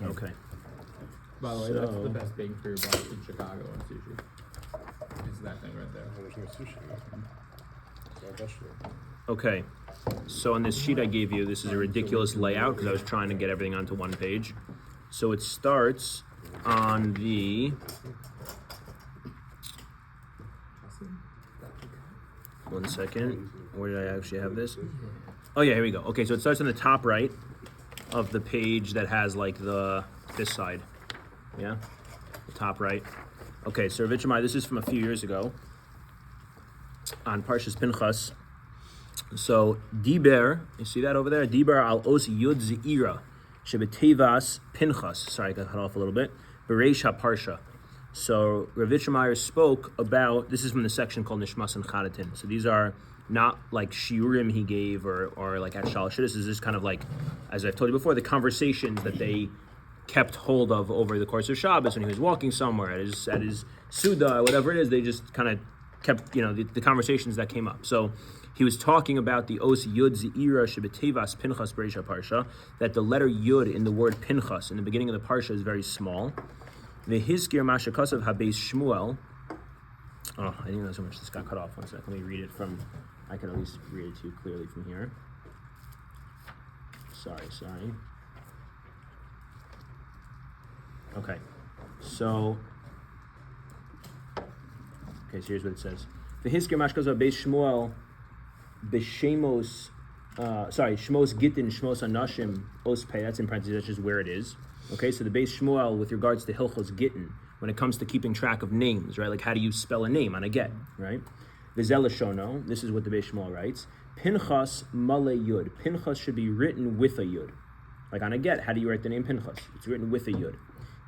Okay. By the way, that's the best bang for your buck in Chicago on sushi. It's that thing right there. There's no sushi. It's all vegetable. Okay. So on this sheet I gave you, this is a ridiculous layout because I was trying to get everything onto one page. So it starts on the... One second. Where did I actually have this? Oh yeah, here we go. Okay, so it starts on the top right of the page that has like this side. Yeah? The top right. Okay, so Rav Itche, this is from a few years ago on Parshas Pinchas. So Diber, you see that over there? Diber al os yud zeira shebetevas Pinchas. Sorry, I got cut off a little bit. Bereish parsha. So Rav Itche spoke about, this is from the section called Nishmas and Chadatin. So these are not like shiurim he gave or like at Shalosh. This is just kind of like, as I've told you before, the conversations that they kept hold of over the course of Shabbos when he was walking somewhere at his Suda, whatever it is. They just kind of kept, the conversations that came up. So he was talking about the os yud zeira shebetevas Pinchas bereisha parsha, that the letter yud in the word Pinchas in the beginning of the parsha is very small. The hizkir mashakasav habeis Shmuel. Oh, I didn't know so much. This got cut off. One second. Let me read it from. I can at least read it to you clearly from here. Sorry. Okay, so here's what it says. The hizkir mashakasav habeis Shmuel b'shemos. Shmos Gittin, Shmos Anashim, Ospei, that's in parentheses, that's just where it is. Okay, so the Beis Shmuel with regards to Hilchos Gittin, when it comes to keeping track of names, right? Like how do you spell a name on a get, right? Vizelashono, this is what the Beis Shmuel writes. Pinchas Male Yud. Pinchas should be written with a Yud. Like on a get, how do you write the name Pinchas? It's written with a Yud.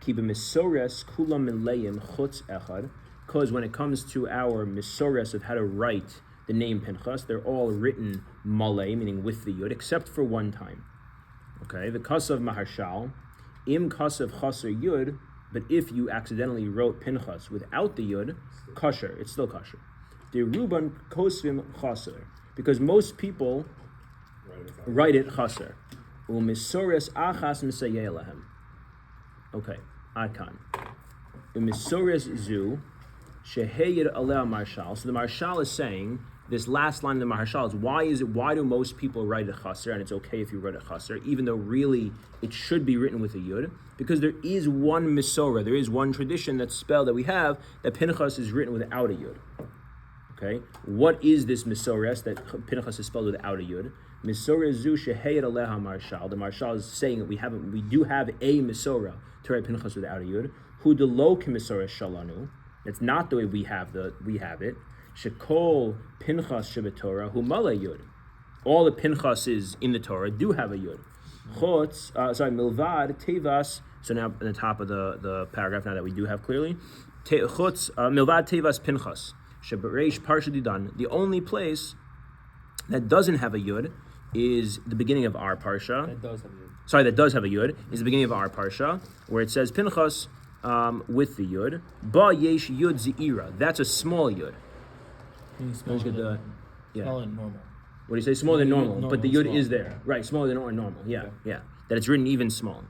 Kiba Misores Kulam Mileim Chutz Echad. Because when it comes to our Misores of how to write the name Pinchas, they're all written malay, meaning with the yud, except for one time. Okay, the kasav maharshal, im kasav chaser yud, but if you accidentally wrote Pinchas without the yud, kosher, it's still kosher. The ruban kosvim chaser, because most people write it chaser. Umisores achas misayeh lahem. Okay, adkan. Umisores zu sheheyed aleh marshal. So the marshal is saying, this last line of the Maharshal is why do most people write a chaser, and it's okay if you write a chaser, even though really it should be written with a yud? Because there is one misora, there is one tradition that's spelled that we have, that Pinchas is written without a yud. Okay? What is this misores that Pinchas is spelled without a yud? Misora zu sheheyed aleha marshal. The Marshal is saying that we do have a misora to write Pinchas without a yud. Hu de lo kemisora shalanu. That's not the way we have it. Shekol Pinchas Shebetorah Hu Mala Yud. All the Pinchases in the Torah do have a Yud. Milvad Tevas. So now at the top of the paragraph, now that we do have clearly, Milvad Tevas Pinchas Shebereish Parsha Didan. The only place that doesn't have a Yud is the beginning of our parsha. That does have a Yud. Sorry, that does have a Yud is the beginning of our parsha, where it says Pinchas with the Yud. Ba Yesh Yud Zeira. That's a small Yud. Can you spell it normal? What do you say? Smaller than normal, but the yud small. is there, right? Smaller than normal, yeah. That it's written even small.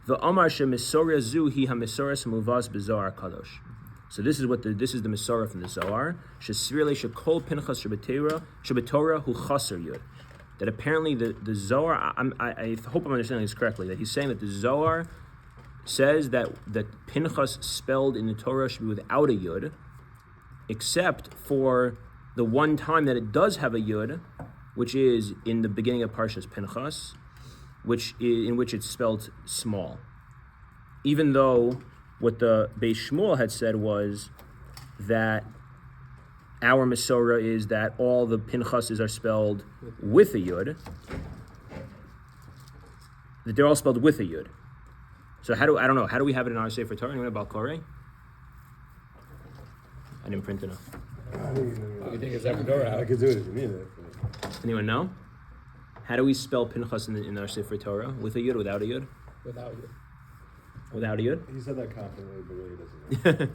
The Amar shemisora zu hi hamisora muvas bezar kadosh. So this is the misora from the Zohar. Shesvirle shekol pinchas shebetorah hu chaser yud. That apparently the Zohar. I hope I'm understanding this correctly. That he's saying that the Zohar says that Pinchas spelled in the Torah should be without a yud, except for the one time that it does have a yud, which is in the beginning of Parshas Pinchas, in which it's spelled small. Even though what the Beis Shmuel had said was that our Masorah is that all the Pinchases are spelled with a yud, that they're all spelled with a yud. So how do we have it in our Sefer Torah? Anyone about Koreh? I didn't print enough. You think it's Ecuador? I could do it if you need it. Anyone know? How do we spell Pinchas in our Sefer Torah? With a yud, without a yud? Without Yud. Without a yud? He said that confidently, but really doesn't know.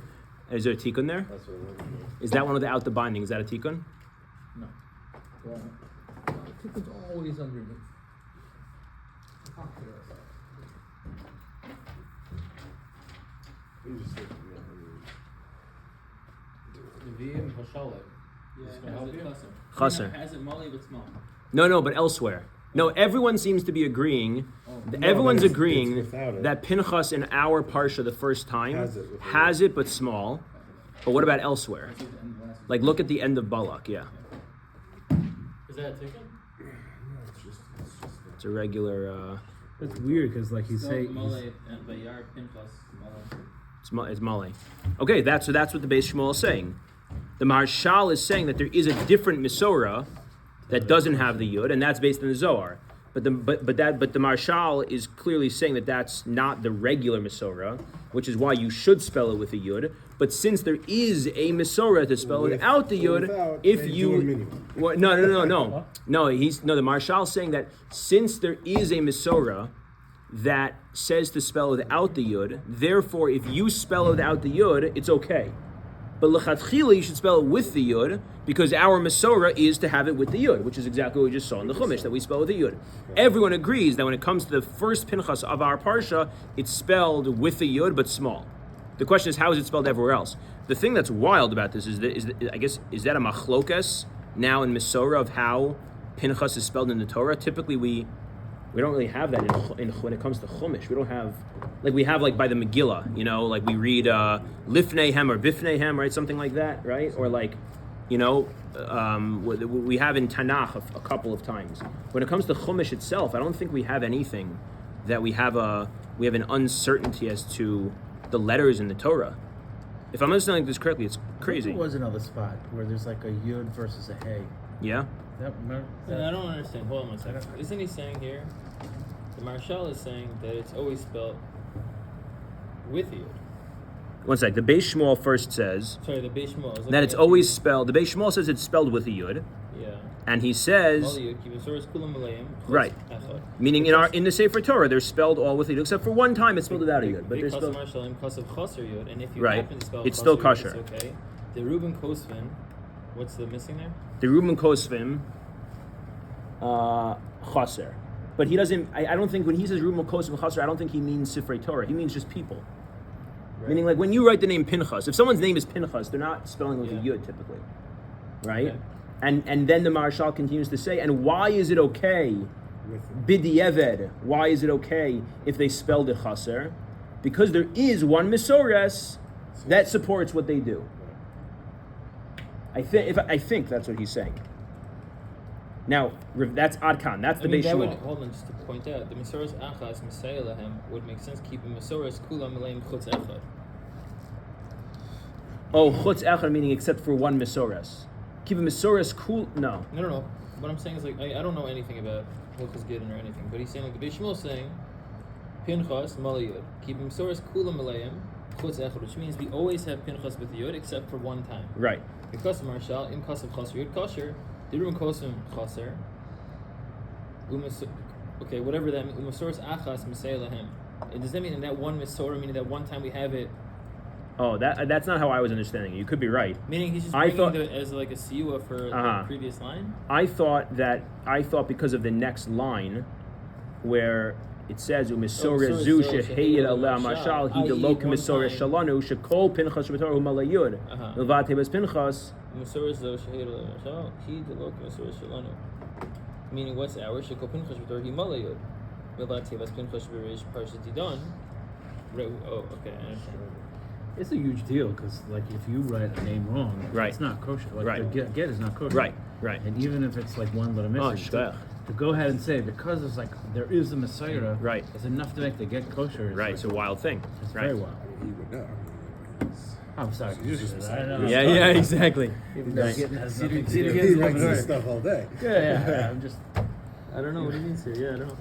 Is there a tikkun there? That's what I'm looking Is that one without the binding? Is that a tikkun? No. Well, the tip's always underneath. You just said, Nevi'im Hashalim. Chaser. Has it molly but small. No, but elsewhere. No, everyone seems to be agreeing. No, Everyone's but it's agreeing without it. that Pinchas in our parsha the first time Has it but small. But what about elsewhere? Like, look at the end of Balak. Yeah, Is that a ticket? it's a regular. That's weird because like he's saying. Molly and Bayar Pinchas molly. It's Male. Okay, so that's what the Beis Shmuel is saying. The Marshal is saying that there is a different Mesorah that doesn't have the Yud, and that's based on the Zohar. But the Marshal is clearly saying that that's not the regular Mesorah, which is why you should spell it with a Yud. But since there is a Mesorah to spell it without the Yud, if you well, no, the Marshal is saying that since there is a Mesorah that says to spell without the Yud, therefore if you spell it without the Yud, it's okay. But l'chatchila, you should spell it with the Yud, because our Mesorah is to have it with the Yud, which is exactly what we just saw in the Chumash, that we spell with the Yud. Everyone agrees that when it comes to the first Pinchas of our parsha, it's spelled with the Yud, but small. The question is, how is it spelled everywhere else? The thing that's wild about this is that is that a machlokas now in Mesorah of how Pinchas is spelled in the Torah? Typically, we don't really have that in when it comes to Chumash. We don't have, like we have like by the Megillah, like we read Lifneihem or Bifneihem, right? Something like that, right? Or like, we have in Tanakh a couple of times. When it comes to Chumash itself, I don't think we have anything that we have an uncertainty as to the letters in the Torah. If I'm understanding this correctly, it's crazy. There was another spot where there's like a yud versus a hey. Yeah? I don't understand. Hold on one second. Isn't he saying here, the Marshal is saying that it's always spelled with the Yud? One sec. The Beis Shmuel first says Sorry, the Beis Shmuel. that it's always spelled. The Beis Shmuel says it's spelled with a Yud. Yeah. And he says, right, meaning in the Sefer Torah they're spelled all with a Yud, except for one time it's spelled without a Yud. But they're spelled. And if you right, happen to spell it's still Yud, kosher. it's okay. The Reuben Kosvin, what's the missing there? The Reuben Kosvim, chaser. But he doesn't. I don't think when he says Reuben Kosvim chaser, I don't think he means Sifrei Torah. He means just people. Right. Meaning, like when you write the name Pinchas, if someone's name is Pinchas, they're not spelling with a Yud typically, right? Okay. And then the Marshal continues to say, and why is it okay, B'di'eved, why is it okay if they spelled it chaser? Because there is one Mesores that supports what they do. I think that's what he's saying. Now, that's Adkan, that's the Beis Shmuel. Hold on, just to point out, the Mesores Achas, Messiah Lahem, would make sense keeping Mesores Kulam Elaim Chutz Echad. Oh, Chutz Echad meaning except for one Mesores. Keep a Mesores cool. No. What I'm saying is, like, I don't know anything about Hilchos Gittin or anything, but he's saying, like, the Beis Shmuel is saying, Pinchas, Maliyud, keep Mesores Kulam Elaim Chutz Echad, which means we always have Pinchas with the Yud except for one time. Right. Because Marshal, Im Kasav Chaser, Yud Kosher, Dirun Kosim Chaser, okay, whatever that means, Umasoros Achas Messiah Lahem. Does that mean in that one Mesorah, meaning that one time we have it? Oh, that's not how I was understanding it. You could be right. Meaning he's just bringing it as like a siua for the previous line? I thought because of the next line, where it says Umisora Zu Shehayed Allah Mashal He Delok Misora Shalanu Shekol Pinchas Shemator Humalayud Milvat Tebas Pinchas Misora Zu Shehayed Allah Mashal He Delok Misora Shalanu. Meaning what's ours? Shekol Pinchas Shemator Humalayud Milvat Tebas Pinchas Shemarish Parshas Didon. Oh, okay, I understand. It's a huge deal because, like, if you write a name wrong, right, it's not kosher. Like, right, the get is not kosher. Right. And even if it's like one letter missing, to go ahead and say because it's like there is a Messiah, right, it's enough to make the get kosher. Right, like, it's a wild thing. It's right. very wild. He would know. I'm sorry. Yeah, exactly. Right. He writes this stuff all day. Yeah. I'm just. I don't know what he means here. Yeah, I don't know.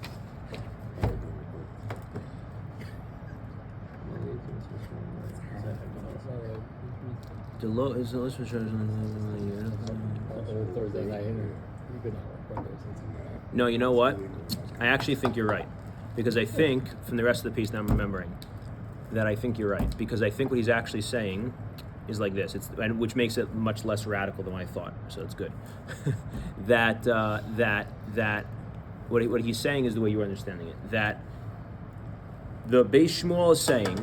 The low is the list for sure. Thursday night. No, you know what? I actually think you're right. Because I think, from the rest of the piece now I'm remembering, that I think you're right. Because I think what he's actually saying is like this, which makes it much less radical than what I thought, so it's good. that what he's saying is the way you're understanding it. That the Beis Shmuel is saying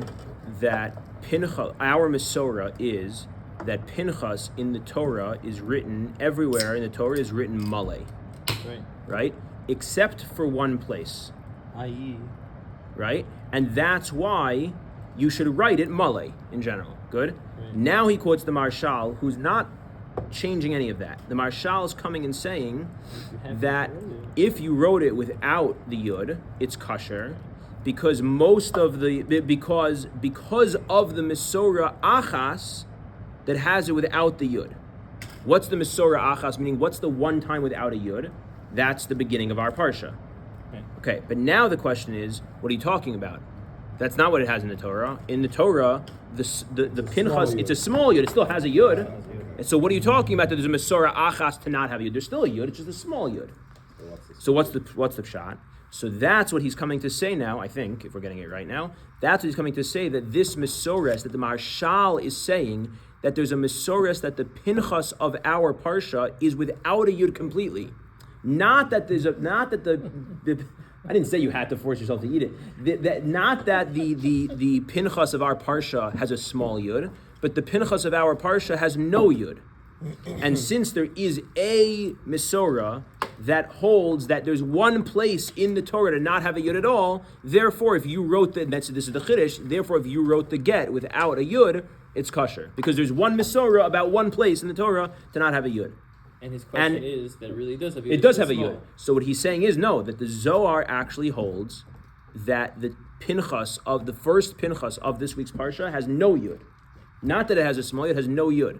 that Pinchas, our Masorah is that Pinchas in the Torah is written everywhere in the Torah is written Malay, Right. right? Except for one place, I.e. right? And that's why you should write it Malay in general. Good? Right. Now he quotes the Marshal, who's not changing any of that. The Marshal is coming and saying that if you wrote it without the Yud, it's kosher, because most of the because of the Mesorah Achas that has it without the Yud. What's the Mesorah Achas, meaning what's the one time without a Yud? That's the beginning of our parsha. Right. Okay, but now the question is, what are you talking about? That's not what it has in the Torah. In the Torah, the Pinchas, it's a small Yud, it still has a Yud. And so what are you talking about that there's a Mesorah Achas to not have a Yud? There's still a Yud, it's just a small Yud. So what's the pshat? So that's what he's coming to say now, I think, if we're getting it right now. That's what he's coming to say, that this Mesores, that the Marshal is saying, that there's a Mesores, that the Pinchas of our Parsha is without a Yud completely. Not that the I didn't say you had to force yourself to eat it. Not that the Pinchas of our Parsha has a small Yud, but the Pinchas of our Parsha has no Yud. And since there is a Mesorah that holds that there's one place in the Torah to not have a Yud at all, therefore if you wrote this is the Chiddush, therefore if you wrote the get without a Yud, it's kosher. Because there's one Mesorah about one place in the Torah to not have a Yud. And his question is that it really does have a Yud. It does have a Yud. So what he's saying is no, that the Zohar actually holds that the Pinchas of the first Pinchas of this week's Parsha has no Yud. Not that it has a small Yud, it has no Yud.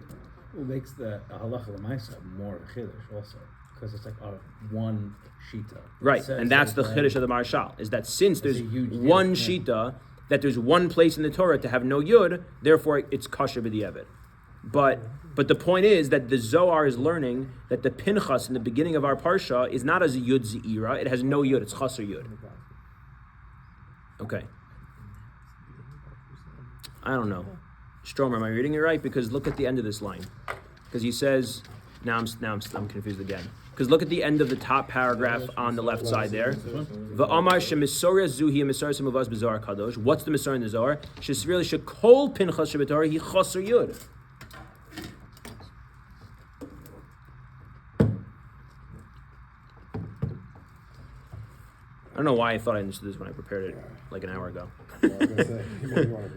What makes the halacha l'maisa more of a chiddush also, because it's like one shita. Right, and that's the chiddush of the Marshal, is that since there's one shita, that there's one place in the Torah to have no Yud, therefore it's kosher b'di'evet. But the point is that the Zohar is learning that the Pinchas in the beginning of our Parsha is not as a Yud Ze'ira, it has no Yud, it's chaser Yud. Okay. I don't know. Stromer, am I reading it right? Because look at the end of this line. Because he says, now I'm confused again. Because look at the end of the top paragraph on the left side there. V'amar she'misorah zuhi misorah semuvas b'zohar kadosh. What's the misorah in the Zohar? She'svirli she'kol pinchas she'b'torah hi chaser yud. I don't know why I thought I understood this when I prepared it like an hour ago. I was gonna say, you might want to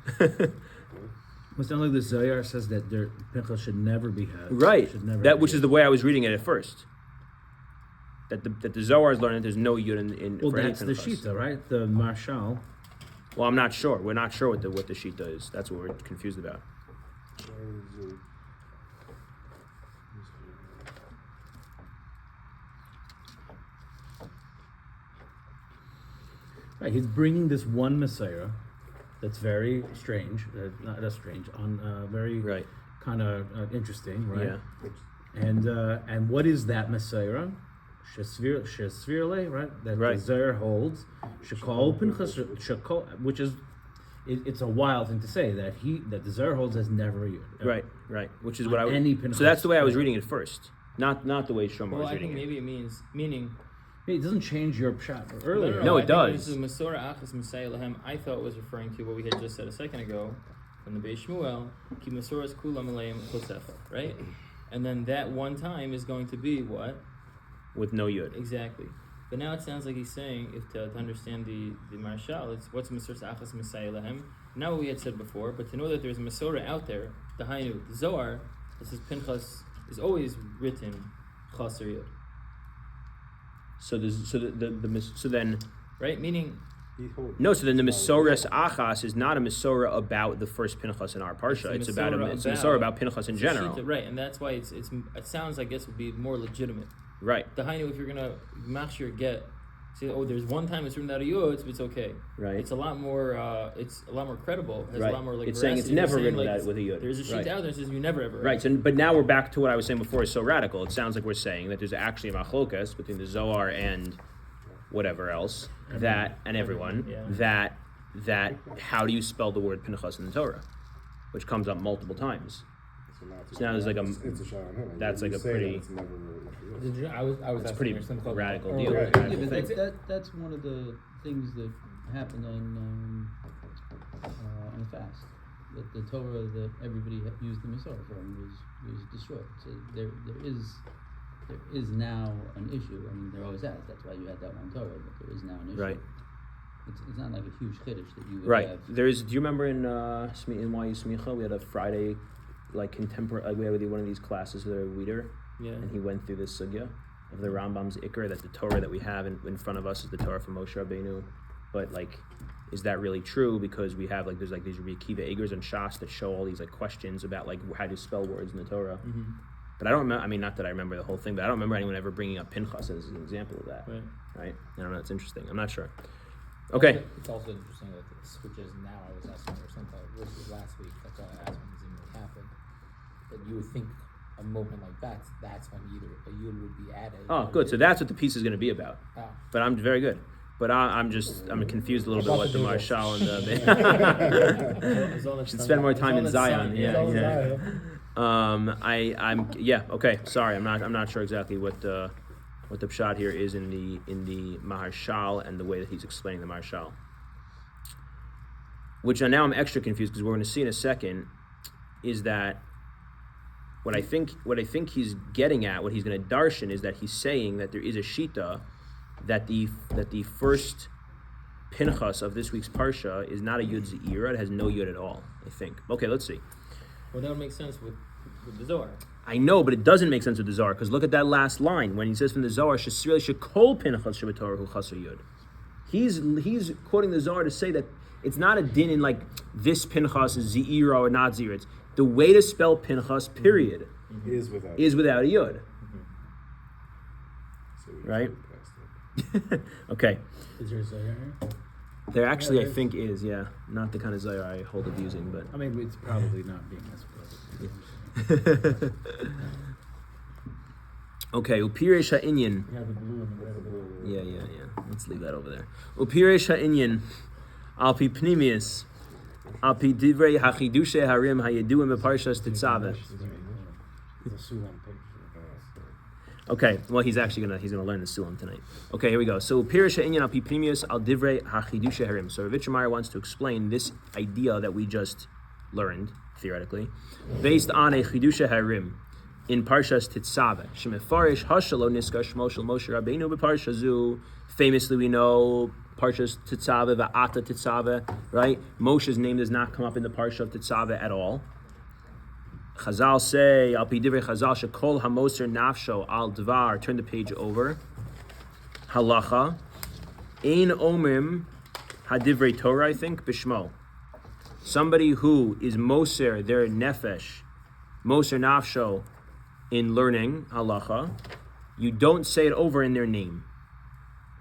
prepare. It's not like the Zohar says that their Pinchas should never be had. Right. Should never That be which is had. the way I was reading it at first. That the Zohar is learning that there's no yud in Well, for any that's the Pinchas. shita, right? The Marshal. Well, I'm not sure. We're not sure what the shita is. That's what we're confused about. Right, he's bringing this one Messiah that's very strange, not that strange, very Right. kind of interesting, right? Yeah. And what is that Messiah? Shesvirle, right? That Right. the Zohar holds. Shekol Pinchas, Shekol, which is, it's a wild thing to say that the Zohar holds as never a Yud. Right. Which is On what I any Pinchas. So that's the way I was reading it first. Not the way Shomer Well, was I reading think it. maybe it means meaning. It doesn't change your shot earlier. No, I it think does. This is Masorah Achas Messiah Lahem. I thought it was referring to what we had just said a second ago from the Beis Shmuel. Ki Masoras Kulam Aleim Chosecha, right? And then that one time is going to be what? With no yud. Exactly. But now it sounds like he's saying, if to understand the Marshal, it's what's Masoras Achas Messiah Lahem. Not what we had said before, but to know that there's a Masorah out there, the Hainu, the Zohar, this is Pinchas, is always written Chaser Yud. So then Right? Meaning, no. So then the Mesorahs Achas is not a Mesorah about the first Pinchas in our parsha. It's about a Mesorah about Pinchas in general. Shita, right? And that's why it sounds, I guess, would be more legitimate. Right. The Hainu, if you're gonna match your get, say, oh, there's one time it's written out of Yod, it's okay. Right. It's a lot more credible. Has Right. a lot more like. It's saying it's veracity. never You're saying, written out with a Yod. There's a sheet Right. out there that says you never ever. Right. So, but now we're back to what I was saying before. Is so radical. It sounds like we're saying that there's actually a machlokas between the Zohar and whatever else everyone Yeah. that how do you spell the word Pinchas in the Torah, which comes up multiple times. So now there's like a It's a shot on him. that's You like a say that pretty- it's never really true. I was It's asking pretty her something radical earlier. deal. Right. Yeah, but that's one of the things that happened on the fast. That the Torah that everybody used the Masorah from was destroyed. So there is now an issue. I mean, there always has. That's why you had that one Torah, but there is now an issue. Right. It's not like a huge chiddush that you would Right. have. There's. Do you remember in NYU Smicha we had a Friday, like contemporary. We had one of these classes with a reader, Yeah. and he went through this sugya of the Rambam's Iker, that the Torah that we have in front of us is the Torah from Moshe Rabbeinu, but like, is that really true? Because we have there's these Rabbi Akiva Egers and Shas that show all these questions about how to spell words in the Torah. Mm-hmm. But I don't remember. I mean, not that I remember the whole thing, but I don't remember anyone ever bringing up Pinchas as an example of that. Right. Right? I don't know. It's interesting. I'm not sure. Okay. It's also interesting that it switches now. I was asking her something. This was last week. That's why I asked when Zimmer happened. That you would think a moment like that's when either a yud would be added. Oh, good. So that's what the piece is going to be about. Oh. But I'm very good. But I'm confused a little bit what the Marshal and the should spend more time in Zion. Yeah. I'm okay. Sorry, I'm not sure exactly what the pshat here is in the Maharshal and the way that he's explaining the Marshal. Which now I'm extra confused because we're going to see in a second is that what I think he's getting at, what he's going to darshan is that he's saying that there is a shita that the first Pinchas of this week's parsha is not a yud ze'ira; it has no yud at all. I think. Okay, let's see. Well, that would make sense with the Zohar. I know, but it doesn't make sense with the Zohar because look at that last line when he says from the Zohar, "Shesirei shekol Pinchas shebetorah hu chaser yud." He's quoting the Zohar to say that it's not a din in this Pinchas is ze'ira or not ze'ira. It's the way to spell Pinchas. Period Is without a yud. So Right? Okay. Is there a Zohar here? There actually, I think, is, yeah. Not the kind of Zohar I hold of using, but... I mean, it's probably not being misquoted. Okay, Upiresh ha'inyan. You have the blue and the red. Yeah. Let's leave that over there. Upiresh ha'inyan. Al pi pnimius. Al pi divrei hachidushe harim hayeduim beparshas tetzaveh. It's a Sulam picture. Okay, well, he's gonna learn the Sulam tonight. Okay, here we go. So Pirisha Inyan al Pipimius al Divrei Hachidushe Harim. So Rav Meir wants to explain this idea that we just learned, theoretically, based on a Chidushe Harim in Parshas Tetzaveh. Shemefarish Hashalo Niska Shmo Shel Moshe Rabbeinu beParsha Zu. Famously, we know Parshas Tetzaveh, Va'ata Tetzaveh, right? Moshe's name does not come up in the Parsha of Tetzaveh at all. Chazal say, Al pi divrei Chazal, shekol hamoser nafsho al dvar. Turn the page over. Halacha. Ein omrim hadivrei Torah, I think, bishmo. Somebody who is moser their nefesh, moser nafsho, in learning halacha, you don't say it over in their name.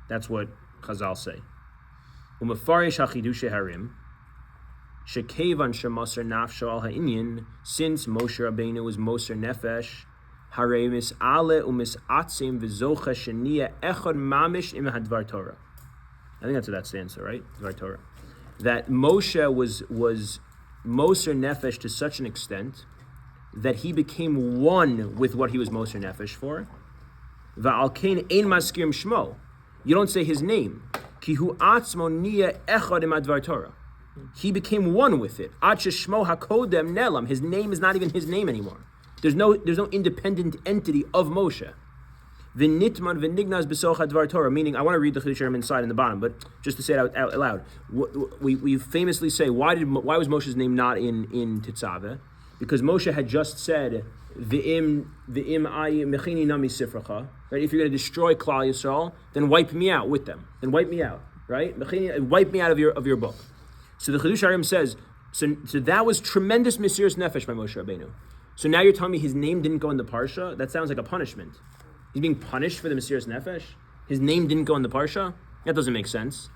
That's what Chazal say. Umefarish hachidushe harim. Shekevan shemoser nafsho al ha'inyan, since Moshe Rabbeinu was moser nefesh, harei mis'ale u'mis'atzim v'zocha sheniya echad mamish im hadvar Torah. I think that's what that stands for, right? Dvar Torah. That Moshe was moser nefesh to such an extent that he became one with what he was moser nefesh for. Va'al kein ein maskirim shmo. You don't say his name. Ki hu atzmo niya echad im hadvar Torah. He became one with it. Shmo hakodem nelam. His name is not even his name anymore. There's no independent entity of Moshe. V'nitman v'nignaz b'soch hadvar Torah. Meaning, I want to read the Chiddushei inside in the bottom, but just to say it out loud, we famously say why was Moshe's name not in Tetzaveh? Because Moshe had just said v'im ayi mechini nami sifracha. Right? If you're going to destroy Klal Yisrael, then wipe me out with them. Then wipe me out. Right? Mechini, wipe me out of your book. So the Chiddushei Harim says, so that was tremendous Mesiras Nefesh by Moshe Rabbeinu. So now you're telling me his name didn't go in the Parsha? That sounds like a punishment. He's being punished for the Mesiras Nefesh? His name didn't go in the Parsha? That doesn't make sense.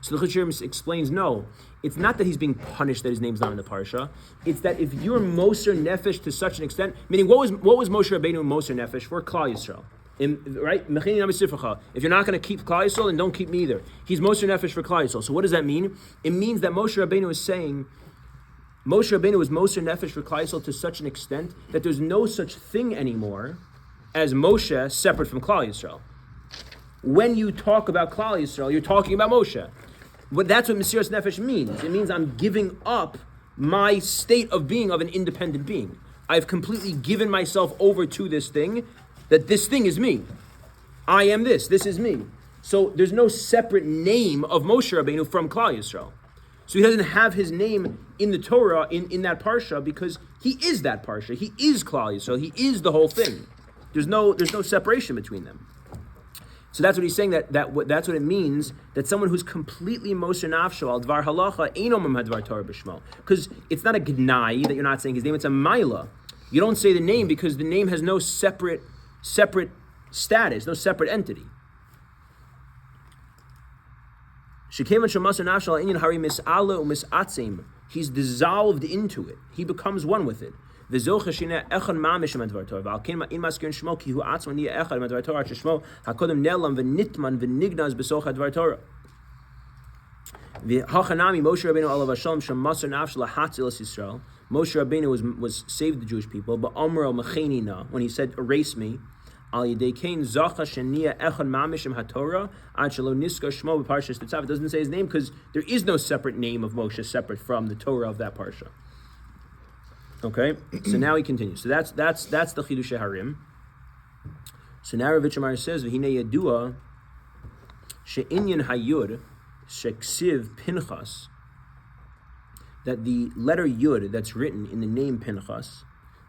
So the Chiddushei Harim explains, no, it's not that he's being punished that his name's not in the Parsha. It's that if you're Moser Nefesh to such an extent, meaning what was Moshe Rabbeinu Moser Nefesh for? Klal Yisrael. Right? If you're not going to keep Klal Yisrael, then don't keep me either. He's Moser Nefesh for Klal Yisrael. So what does that mean? It means that Moshe Rabbeinu is saying, Moshe Rabbeinu was Moser Nefesh for Klal Yisrael to such an extent that there's no such thing anymore as Moshe separate from Klal Yisrael. When you talk about Klal Yisrael, you're talking about Moshe. But that's what Mesiras Nefesh means. It means I'm giving up my state of being of an independent being. I've completely given myself over to this thing, that this thing is me. I am this is me. So there's no separate name of Moshe Rabbeinu from Klal Yisrael. So he doesn't have his name in the Torah, in that parsha, because he is that parsha. He is Klal Yisrael. He is the whole thing. There's no separation between them. So that's what he's saying, that's what it means, that someone who's completely Moser Nafsho al Dvar Halacha Eino Mamad Dvar Torah B'Shmo. Because it's not a Gnai that you're not saying his name, it's a Maila. You don't say the name because the name has no separate status, no separate entity. He's dissolved into it. He becomes one with it. Moshe Rabbeinu was saved the Jewish people, but when he said, erase me, it doesn't say his name because there is no separate name of Moshe separate from the Torah of that parsha. Okay, so now he continues. So that's the Chidushei Harim. So now Rav Itche says, "V'hinei yadua she'inyan hayud sheksiv Pinchas," that the letter Yud that's written in the name Pinchas,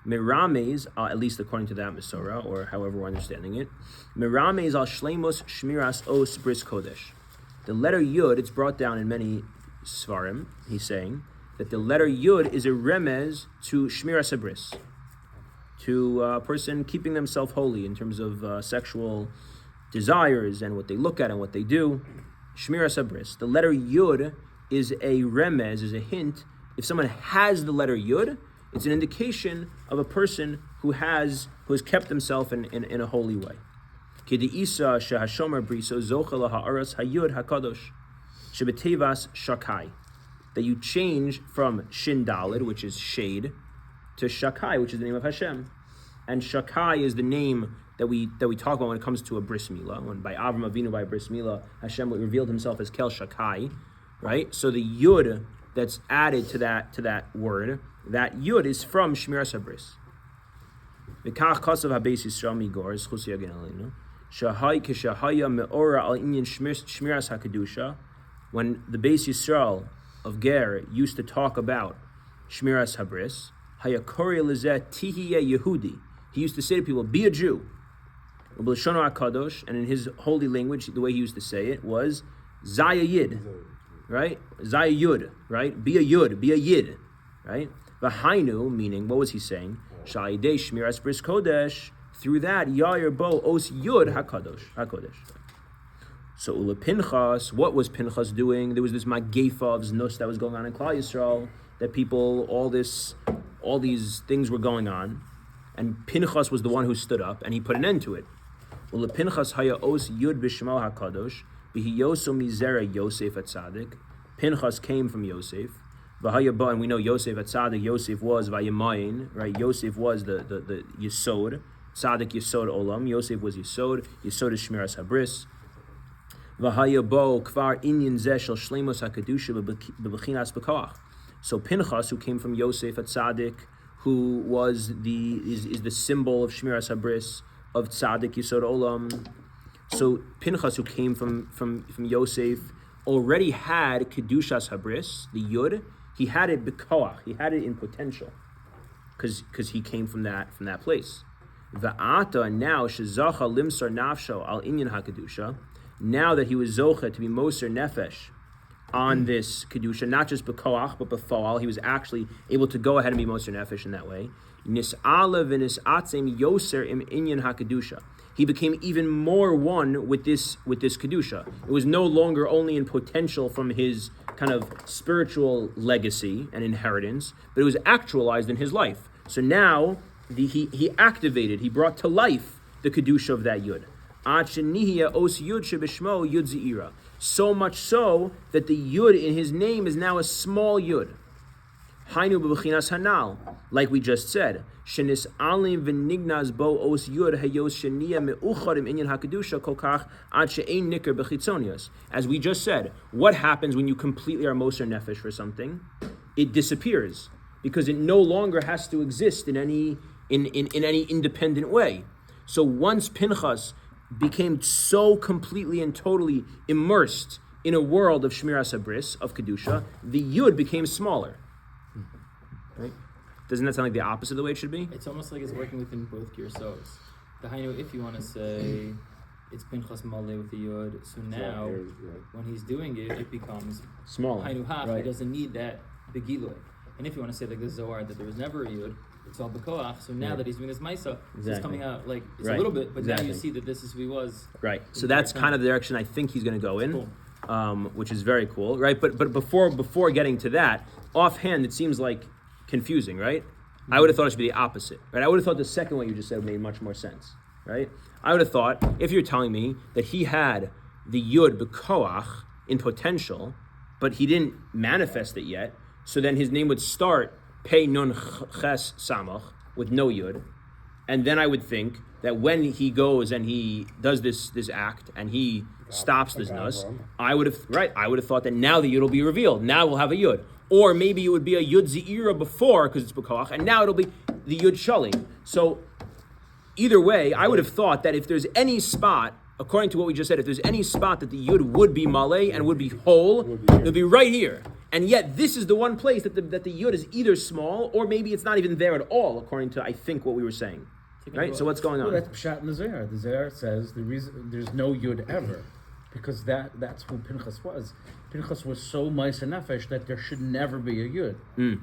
Merames, at least according to that Masorah, or however we're understanding it, Merames al Shleimus Shmiras Os Bris Kodesh. The letter Yud, it's brought down in many Svarim, he's saying, that the letter Yud is a remez to Shmiras Habris, to a person keeping themselves holy in terms of sexual desires and what they look at and what they do. Shmiras Habris. The letter Yud is a remez, is a hint. If someone has the letter Yud, it's an indication of a person who has kept himself in a holy way. K'de'isa shehashomer briso zochel ha'aras hayud hakadosh shebetevas shakai. That you change from Shin Daled, which is shade, to Shakai, which is the name of Hashem. And Shakai is the name that we talk about when it comes to a bris milah. When by Avram Avinu, by bris milah, Hashem revealed himself as Kel Shakai, right? So the Yud that's added to that word, that Yud is from Shmiras Habris. V'kach kasav habeis Yisrael migor zchus yagen aleinu shahai k'shahaya meora al inyan Shmiras HaKedusha. When the Beis Yisrael of Ger used to talk about Shmiras Habris, hayakori lezeh tihiyeh Yehudi. He used to say to people, be a Jew. Ub'lashon HaKadosh, and in his holy language, the way he used to say it was Zaya Yid, right? Zaya Yud, right? Be a Yud, be a Yid, right? V'hainu, meaning, what was he saying? Sha'idei Shmiras Bris Kodesh, through that, Yair Bo Os Yud HaKadosh. So Ula Pinchas, what was Pinchas doing? There was this Magefa of Znus that was going on in Klal Yisrael, that people, all these things were going on, and Pinchas was the one who stood up, and he put an end to it. Ula Pinchas haya os Yud b'Shemo HaKadosh, b'hi yoso mizera Yosef atzadik. Pinchas came from Yosef. V'haya ba, and we know Yosef atzadik, Yosef was Vayamayin, right? Yosef was the Yesod, Tzadik Yesod Olam. Yosef was Yesod is Shmiras Habris. V'haya bo kvar inyan zeh shel shleimus hakadusha b'bechinas b'koach. So Pinchas, who came from Yosef Atzadik, who was is the symbol of Shmiras Habris of Tzadik Yesod Olam. So Pinchas, who came from Yosef, already had Kedushas Habris, the Yud. He had it b'koach. He had it in potential, because he came from that place. Va'ata, now shezacha limsar nafsho al inyan hakadusha. Now that he was zocha to be moser nefesh on this kedusha, not just b'koach but b'foal, he was actually able to go ahead and be moser nefesh in that way. Nis'ala v'nis'atzem yoser im inyan hakadusha. He became even more one with this kedusha. It was no longer only in potential from his kind of spiritual legacy and inheritance, but it was actualized in his life. So now he activated, he brought to life the kedusha of that yud. So much so that the yud in his name is now a small yud. Hainu b'bechinas hanal, like we just said. Shenis alim v'nignaz bo os yud hayos sheniya me'ucharim inyan hakadusha kolkach ad she'ein nicker b'chitzonius. As we just said, what happens when you completely are moser nefesh for something? It disappears because it no longer has to exist in any independent way. So once Pinchas became so completely and totally immersed in a world of Shmiras Habris, of Kedusha, the Yud became smaller. Right? Doesn't that sound like the opposite of the way it should be? It's almost like it's working within both Gersos. The Hainu, if you want to say it's Pinchas Malay with the Yud, so now when he's doing it, it becomes Smaller. Hainu Hach. Right. He doesn't need that Begiloy. And if you want to say like the Zohar that there was never a Yud, it's all Bekoach. So now that he's doing this Maisa, it's coming out like it's a little bit, but now you see that this is who he was. Right. So that's kind of the direction I think he's going to go in. Cool. Which is very cool, right? But before getting to that, offhand, it seems like confusing, right? I would have thought it should be the opposite, right? I would have thought the second one you just said made much more sense, right? I would have thought, if you're telling me that he had the Yud B'Koach in potential, but he didn't manifest it yet, so then his name would start Pei Nun Ches Samach with no Yud, and then I would think that when he goes and he does this act and he stops this nus, I would have thought that now the Yud will be revealed. Now we'll have a Yud. Or maybe it would be a Yud Ze'ira before, because it's B'Koach, and now it'll be the Yud Shalim. So either way, I would have thought that if there's any spot, according to what we just said, if there's any spot that the Yud would be Malay and would be whole, it'll be right here. And yet this is the one place that the Yud is either small, or maybe it's not even there at all, according to, I think, what we were saying. Right? So what's going on? Well, that's Pshat in the Zohar. The Zohar says the reason there's no Yud ever, because that's who Pinchas was. Pinchas was so Ma'aser Nefesh that there should never be a Yud.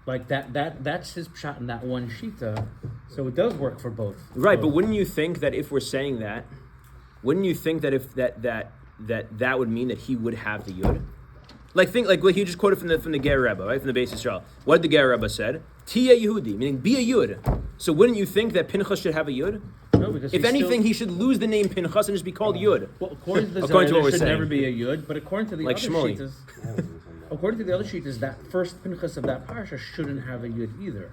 Like that's his Pshat in that one Shita. So it does work for both. Right, but wouldn't you think that if we're saying that, wouldn't you think that if that would mean that he would have the Yud? Like what he just quoted from the Ger Rebbe, right? From the Beis Yisrael. What did the Ger Rebbe said? Tia Yehudi, meaning be a Yud. So wouldn't you think that Pinchas should have a Yud? No, because if anything, he should lose the name Pinchas and just be called Yud. Well, according to the According to Zohar, what we're there should saying. never be a Yud, but according to the Like other Shmuley. Shitas, according to the other Shitas, that first Pinchas of that parsha shouldn't have a Yud either.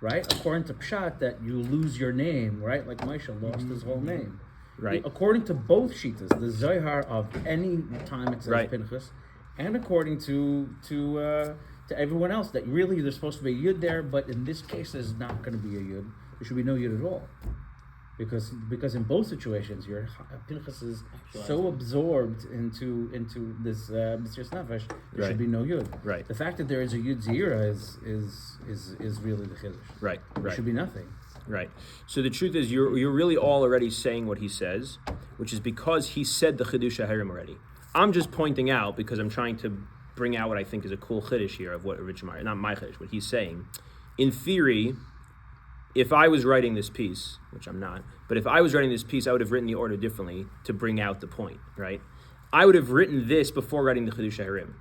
Right? According to Pshat, that you lose your name, right? Like Moshe lost his whole name. Right. According to both Shitas, the Zohar of any time it says Pinchas, and according to everyone else, that really there's supposed to be a Yud there, but in this case there's not going to be a Yud. There should be no Yud at all. Because in both situations, your Pinchas is so absorbed into this Mesiras Nefesh, there should be no Yud. Right. The fact that there is a Yud Zira is really the Chiddush. Right. There should be nothing. Right. So the truth is, you're really all already saying what he says, which is because he said the Chiddush HaHarim already. I'm just pointing out, because I'm trying to bring out what I think is a cool Chiddush here of what Rich Meir, not my Chiddush, what he's saying. In theory, if I was writing this piece, which I'm not, but if I was writing this piece, I would have written the order differently to bring out the point, right? I would have written this before writing the Chiddush HaHarim.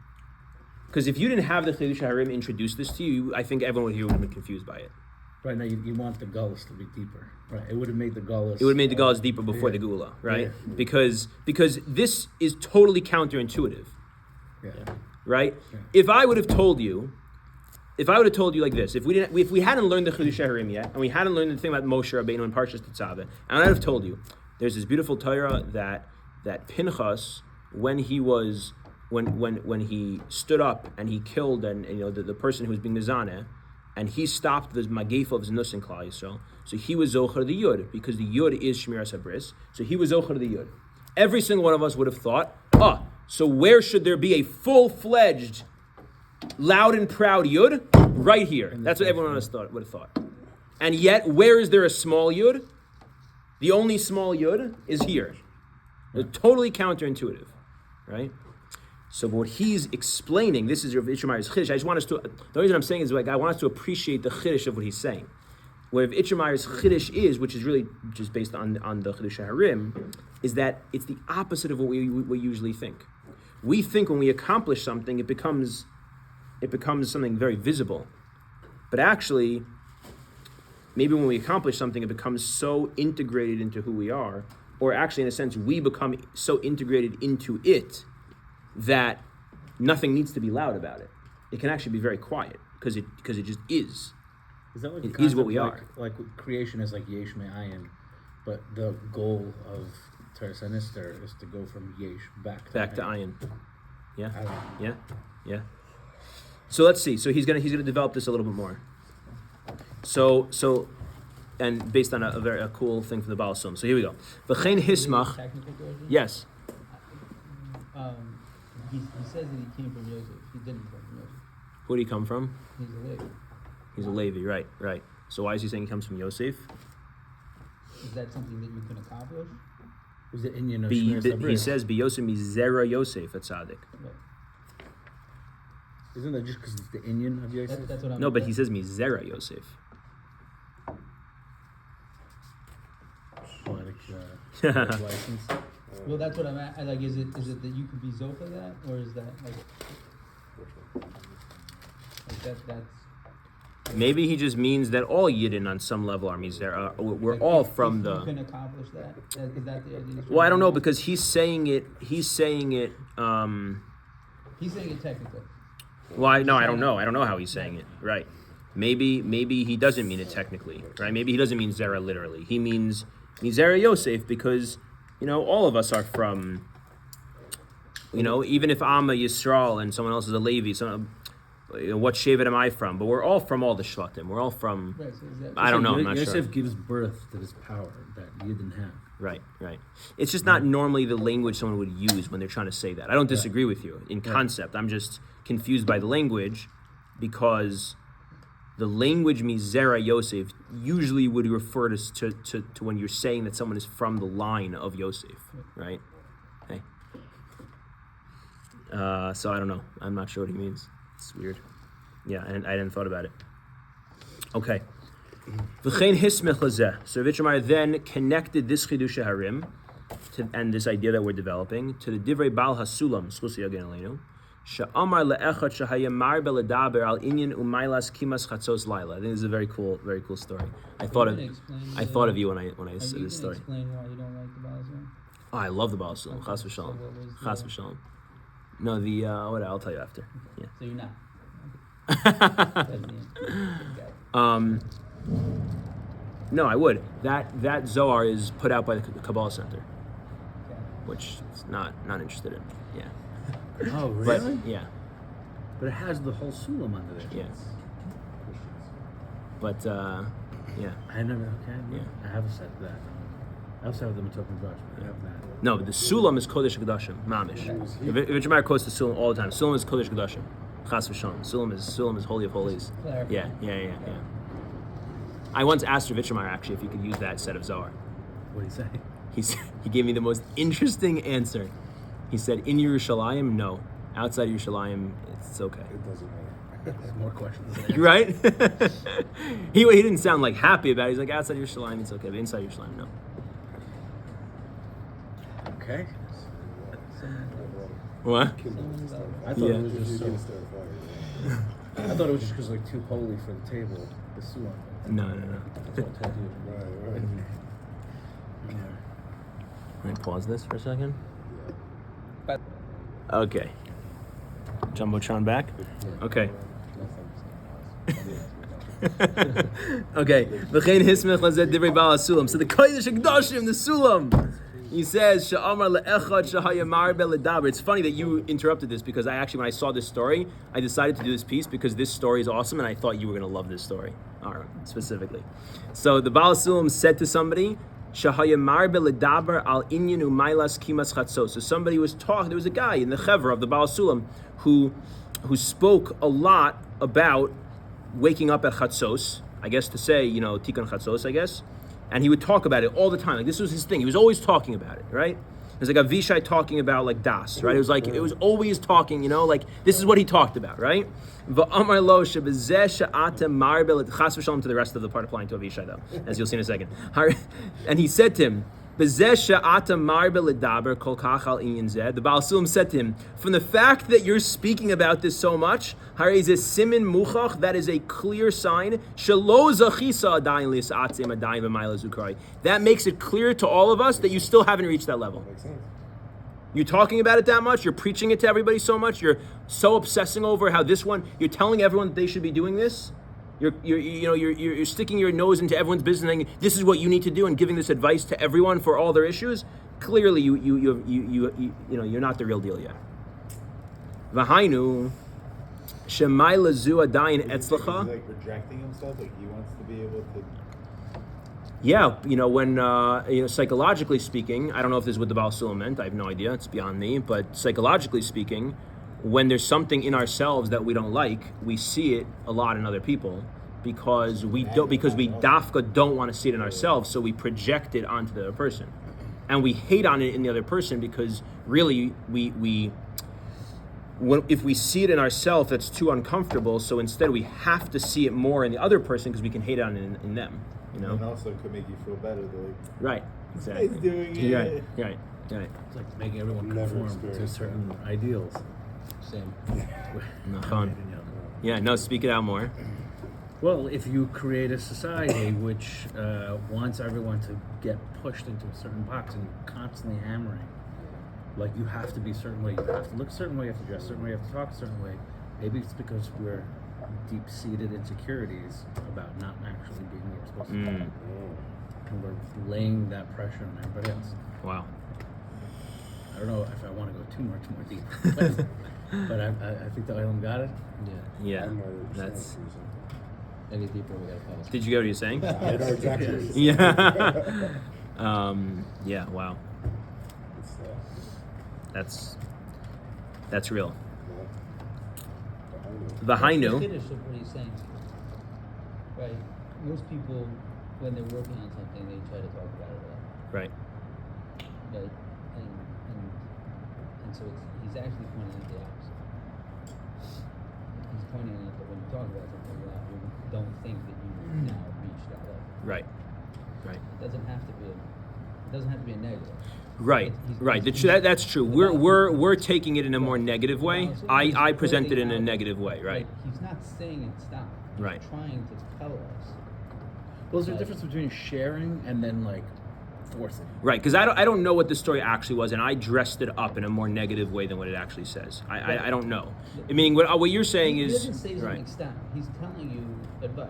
Because if you didn't have the Chiddush HaHarim introduce this to you, I think everyone here would have been confused by it. Right now, you want the gullus to be deeper. Right, it would have made the gullus. It would have made the Galus deeper before the Gula, right? Yeah. Because this is totally counterintuitive, Yeah. right? Yeah. If I would have told you like this, if we hadn't learned the Chiddush HaHarim yet, and we hadn't learned the thing about Moshe Rabbeinu and Parshas Tetzaveh, and I'd have told you, there's this beautiful Torah that Pinchas, when he stood up and he killed the person who was being Mizaneh, and he stopped the Magef of Znus in Klal Yisrael, so he was Zocher the Yud, because the Yud is Shmiras Habris, so he was Zocher the Yud. Every single one of us would have thought, so where should there be a full-fledged, loud and proud Yud? Right here. That's what everyone else would have thought. And yet, where is there a small Yud? The only small Yud is here. Totally counterintuitive, right? So what he's explaining, this is Rav Itche Meir's Chiddush. I just want us to, the reason I'm saying is, like, I want us to appreciate the Chiddush of what he's saying. What Rav Itche Meir's Chiddush is, which is really just based on the Chiddush HaHarim, is that it's the opposite of what we usually think. We think when we accomplish something, it becomes something very visible. But actually, maybe when we accomplish something, it becomes so integrated into who we are, or actually, in a sense, we become so integrated into it that nothing needs to be loud about it. it can actually be very quiet because it just is. Is that like It a is what we concept are. Like creation is like yesh me'ayin, but the goal of Teres Anister is to go from yesh back to Ayin. Yeah, I don't know. yeah. So let's see. So he's gonna develop this a little bit more. So and based on a very cool thing from the Baal Sum. So here we go. V'chein hismach. Technical question? Yes. He says that he came from Yosef. He didn't come from Yosef. Who did he come from? He's a Levi. He's a Levi, right. So why is he saying he comes from Yosef? Is that something that you can accomplish? Is it Inyan of He Shmiras Abris? says Biyosef mizera Yosef at Tzaddik. Right. Isn't that just because it's the Inyan of Yosef? That's what I'm. No, but he says mizera Yosef. Poetic license. Well, that's what I'm at. Like, is it that you could be Zopa that, or is that like that's Maybe he just means that all Yidden on some level are mizera. We're like, all if from you the. can accomplish that. Is that the idea? Well, I don't know because he's saying it. He's saying it technically. Well, I don't know. I don't know how he's saying it. Right. Maybe he doesn't mean it technically. Right. Maybe he doesn't mean zera literally. He means mizera Yosef because all of us are from. Even if I'm a Yisrael and someone else is a Levi, what Shevet am I from? But we're all from all the Shvatim. We're all from. Right. So is that, I don't know. I'm not Yosef sure. gives birth to this power that you didn't have. Right. It's just not normally the language someone would use when they're trying to say that. I don't disagree with you in concept. I'm just confused by the language because the language mizera Yosef usually would refer to when you're saying that someone is from the line of Yosef, right? Hey. So I don't know. I'm not sure what he means. It's weird. Yeah, and I hadn't thought about it. Okay. V'chein hismech lazeh. So Vitramar then connected this chidush harim and this idea that we're developing to the divrei Baal Hasulam Schusi Yagen Aleinu. Sha'amar le'echad shahaya mar beledaber al inyan umaylas kimas chatzos laila. I think this is a very cool story. I thought of you when I said this story. Explain why you don't like the Baal Shem? Oh, I love the Baal Hasulam. Chas v'shalom. Chas v'shalom. No, the what? I'll tell you after. Yeah. So you're not. No, I would. That Zohar is put out by the Kabbalah Center, which is not interested in. Yeah. Oh, really? But, yeah. But it has the whole sulam under there. Yeah. But yeah. I never. Okay. Yeah. I have a set of that. I also have them in Token Brush, but I have that. No, but the Sulam is Kodesh Kodashim, Mamish. Vitramar quotes the Sulam all the time. Sulam is Kodesh Kodashim. Chas v'shalom. Sulam is Holy of Holies. Yeah. I once asked Vitramar actually if he could use that set of Zohar. What did he say? He gave me the most interesting answer. He said, in Yerushalayim, no. Outside of Yerushalayim, it's okay. It doesn't matter. More questions. Right? he didn't sound like happy about it. He's like, outside of Yerushalayim, it's okay. But inside Yerushalayim, no. Okay. What? I thought it was just You so. can start fire. I thought it was just because like too holy for the table. The sulam. No. That's what I told you. Right. Can I pause this for a second? Okay. Jumbotron back? Okay. Okay. V'chein hismech lazeh divrei Baal HaSulam. So the Kodesh HaKadoshim, the Sulam. He says, Sha'amar le'echad shahaya mar beledaber. It's funny that you interrupted this because when I saw this story, I decided to do this piece because this story is awesome and I thought you were going to love this story. All right, specifically. So the Baal HaSulam said to somebody, Shahaya mar beledaber al inyan umaylas kimas chatzos. So somebody was talking, there was a guy in the chevra of the Baal HaSulam who spoke a lot about waking up at chatzos, I guess to say, tikkun chatzos, I guess. And he would talk about it all the time. Like this was his thing. He was always talking about it, right? It was like Avishai talking about like Das, right? It was always talking, like this is what he talked about, right? V'amar lo shebezeh she'atem mar bel chas v'shalom to the rest of the part applying to Avishai though, as you'll see in a second. And he said to him, Bezeh she'atem mar beledaber kol kach al inyan zeh. The Baal Sulam said to him, from the fact that you're speaking about this so much, that is a clear sign. That makes it clear to all of us that you still haven't reached that level. Makes sense. You're talking about it that much. You're preaching it to everybody so much. You're so obsessing over how this one. You're telling everyone that they should be doing this. You're sticking your nose into everyone's business and saying, this is what you need to do, and giving this advice to everyone for all their issues. Clearly, you're not the real deal yet. V'hainu shemai lezu adayin etzlacha. Is he like rejecting himself? Like he wants to be able to. Yeah, when psychologically speaking, I don't know if this is what the Baal Sulam meant. I have no idea. It's beyond me. But psychologically speaking, when there's something in ourselves that we don't like, we see it a lot in other people because we dafka don't want to see it in ourselves, so we project it onto the other person, and we hate on it in the other person because really if we see it in ourselves, that's too uncomfortable. So instead, we have to see it more in the other person because we can hate on it in them. And also it could make you feel better. Right. Exactly. He's doing it. Right. It's like making everyone Never conform to experienced certain ideals. Same. Not fun. Yeah. No. Speak it out more. Well, if you create a society which wants everyone to get pushed into a certain box and you're constantly hammering, like you have to be a certain way, you have to look a certain way, you have to dress a certain way, you have to talk a certain way. Maybe it's because we're deep-seated insecurities about not actually being what we're supposed to be. And we're laying that pressure on everybody else. Wow. I don't know if I want to go too much more deep, but I think the Olam got it. Yeah. I'm not understanding That's. what you're Any deeper, we gotta pause. Did you get what you're saying? saying. I know exactly what you're saying. Yeah. Yeah. Wow. It's, That's real. the V'hainu. The finish of what he's saying. Right. Most people, when they're working on something, they try to talk about it a lot. Right. Right. And so he's actually pointing at the opposite. He's pointing out that when you talk about something a lot, you don't think that you now reached that level. Right. Right. It doesn't have to be a negative. Right. Right. That's true. We're taking it in a more negative way. I present it in a negative way. Right. Like, he's not saying it stopped. He's Right. trying to tell us. Well, is there a difference between sharing and then like forcing? Right, because I don't know what the story actually was, and I dressed it up in a more negative way than what it actually says. I don't know. I mean, what you're saying He is doesn't say something right. stop. He's telling you advice.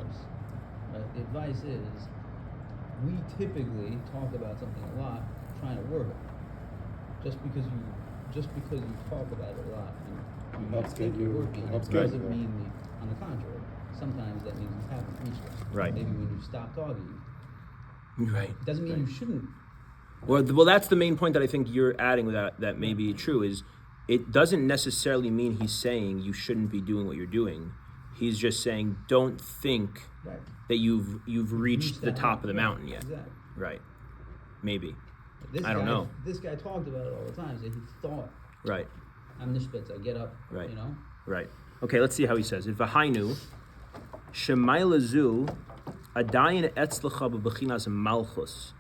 Right? The advice is, we typically talk about something a lot, trying to work on it. Just because you talk about it a lot and you Helps think get you're you- working on it helps get doesn't you there. mean on the contrary. Sometimes that means you haven't reached it. Right. Maybe when you stop talking, Right. it doesn't mean you shouldn't. Well, that's the main point that I think you're adding with that may be true is it doesn't necessarily mean he's saying you shouldn't be doing what you're doing. He's just saying don't think Right. that you've reached the that top of the right. mountain yet. Exactly. Right. Maybe. I don't know. This guy talked about it all the time. That he thought, Right. I'm Nishbetz, I get up. Right. You know. Right. Okay, let's see how he says it. V'hainu shemai lezu adayin etzlecha b'bechinas malchus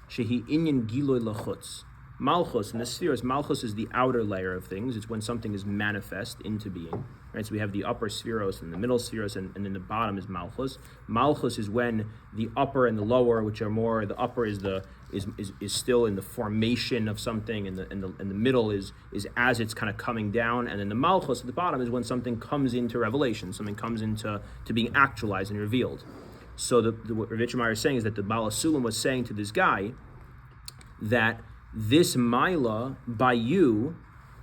shehi inyan giloy lachutz. Malchus in the spheres, malchus is the outer layer of things. It's when something is manifest into being. Right, so we have the upper spheros and the middle spheros, and then the bottom is malchus. Malchus is when the upper and the lower, which are more, the upper is still in the formation of something, and the middle is as it's kind of coming down, and then the malchus at the bottom is when something comes into revelation, something comes into being actualized and revealed. So what Rav Itche Meir is saying is that the Baal Sulam was saying to this guy that this Maila by you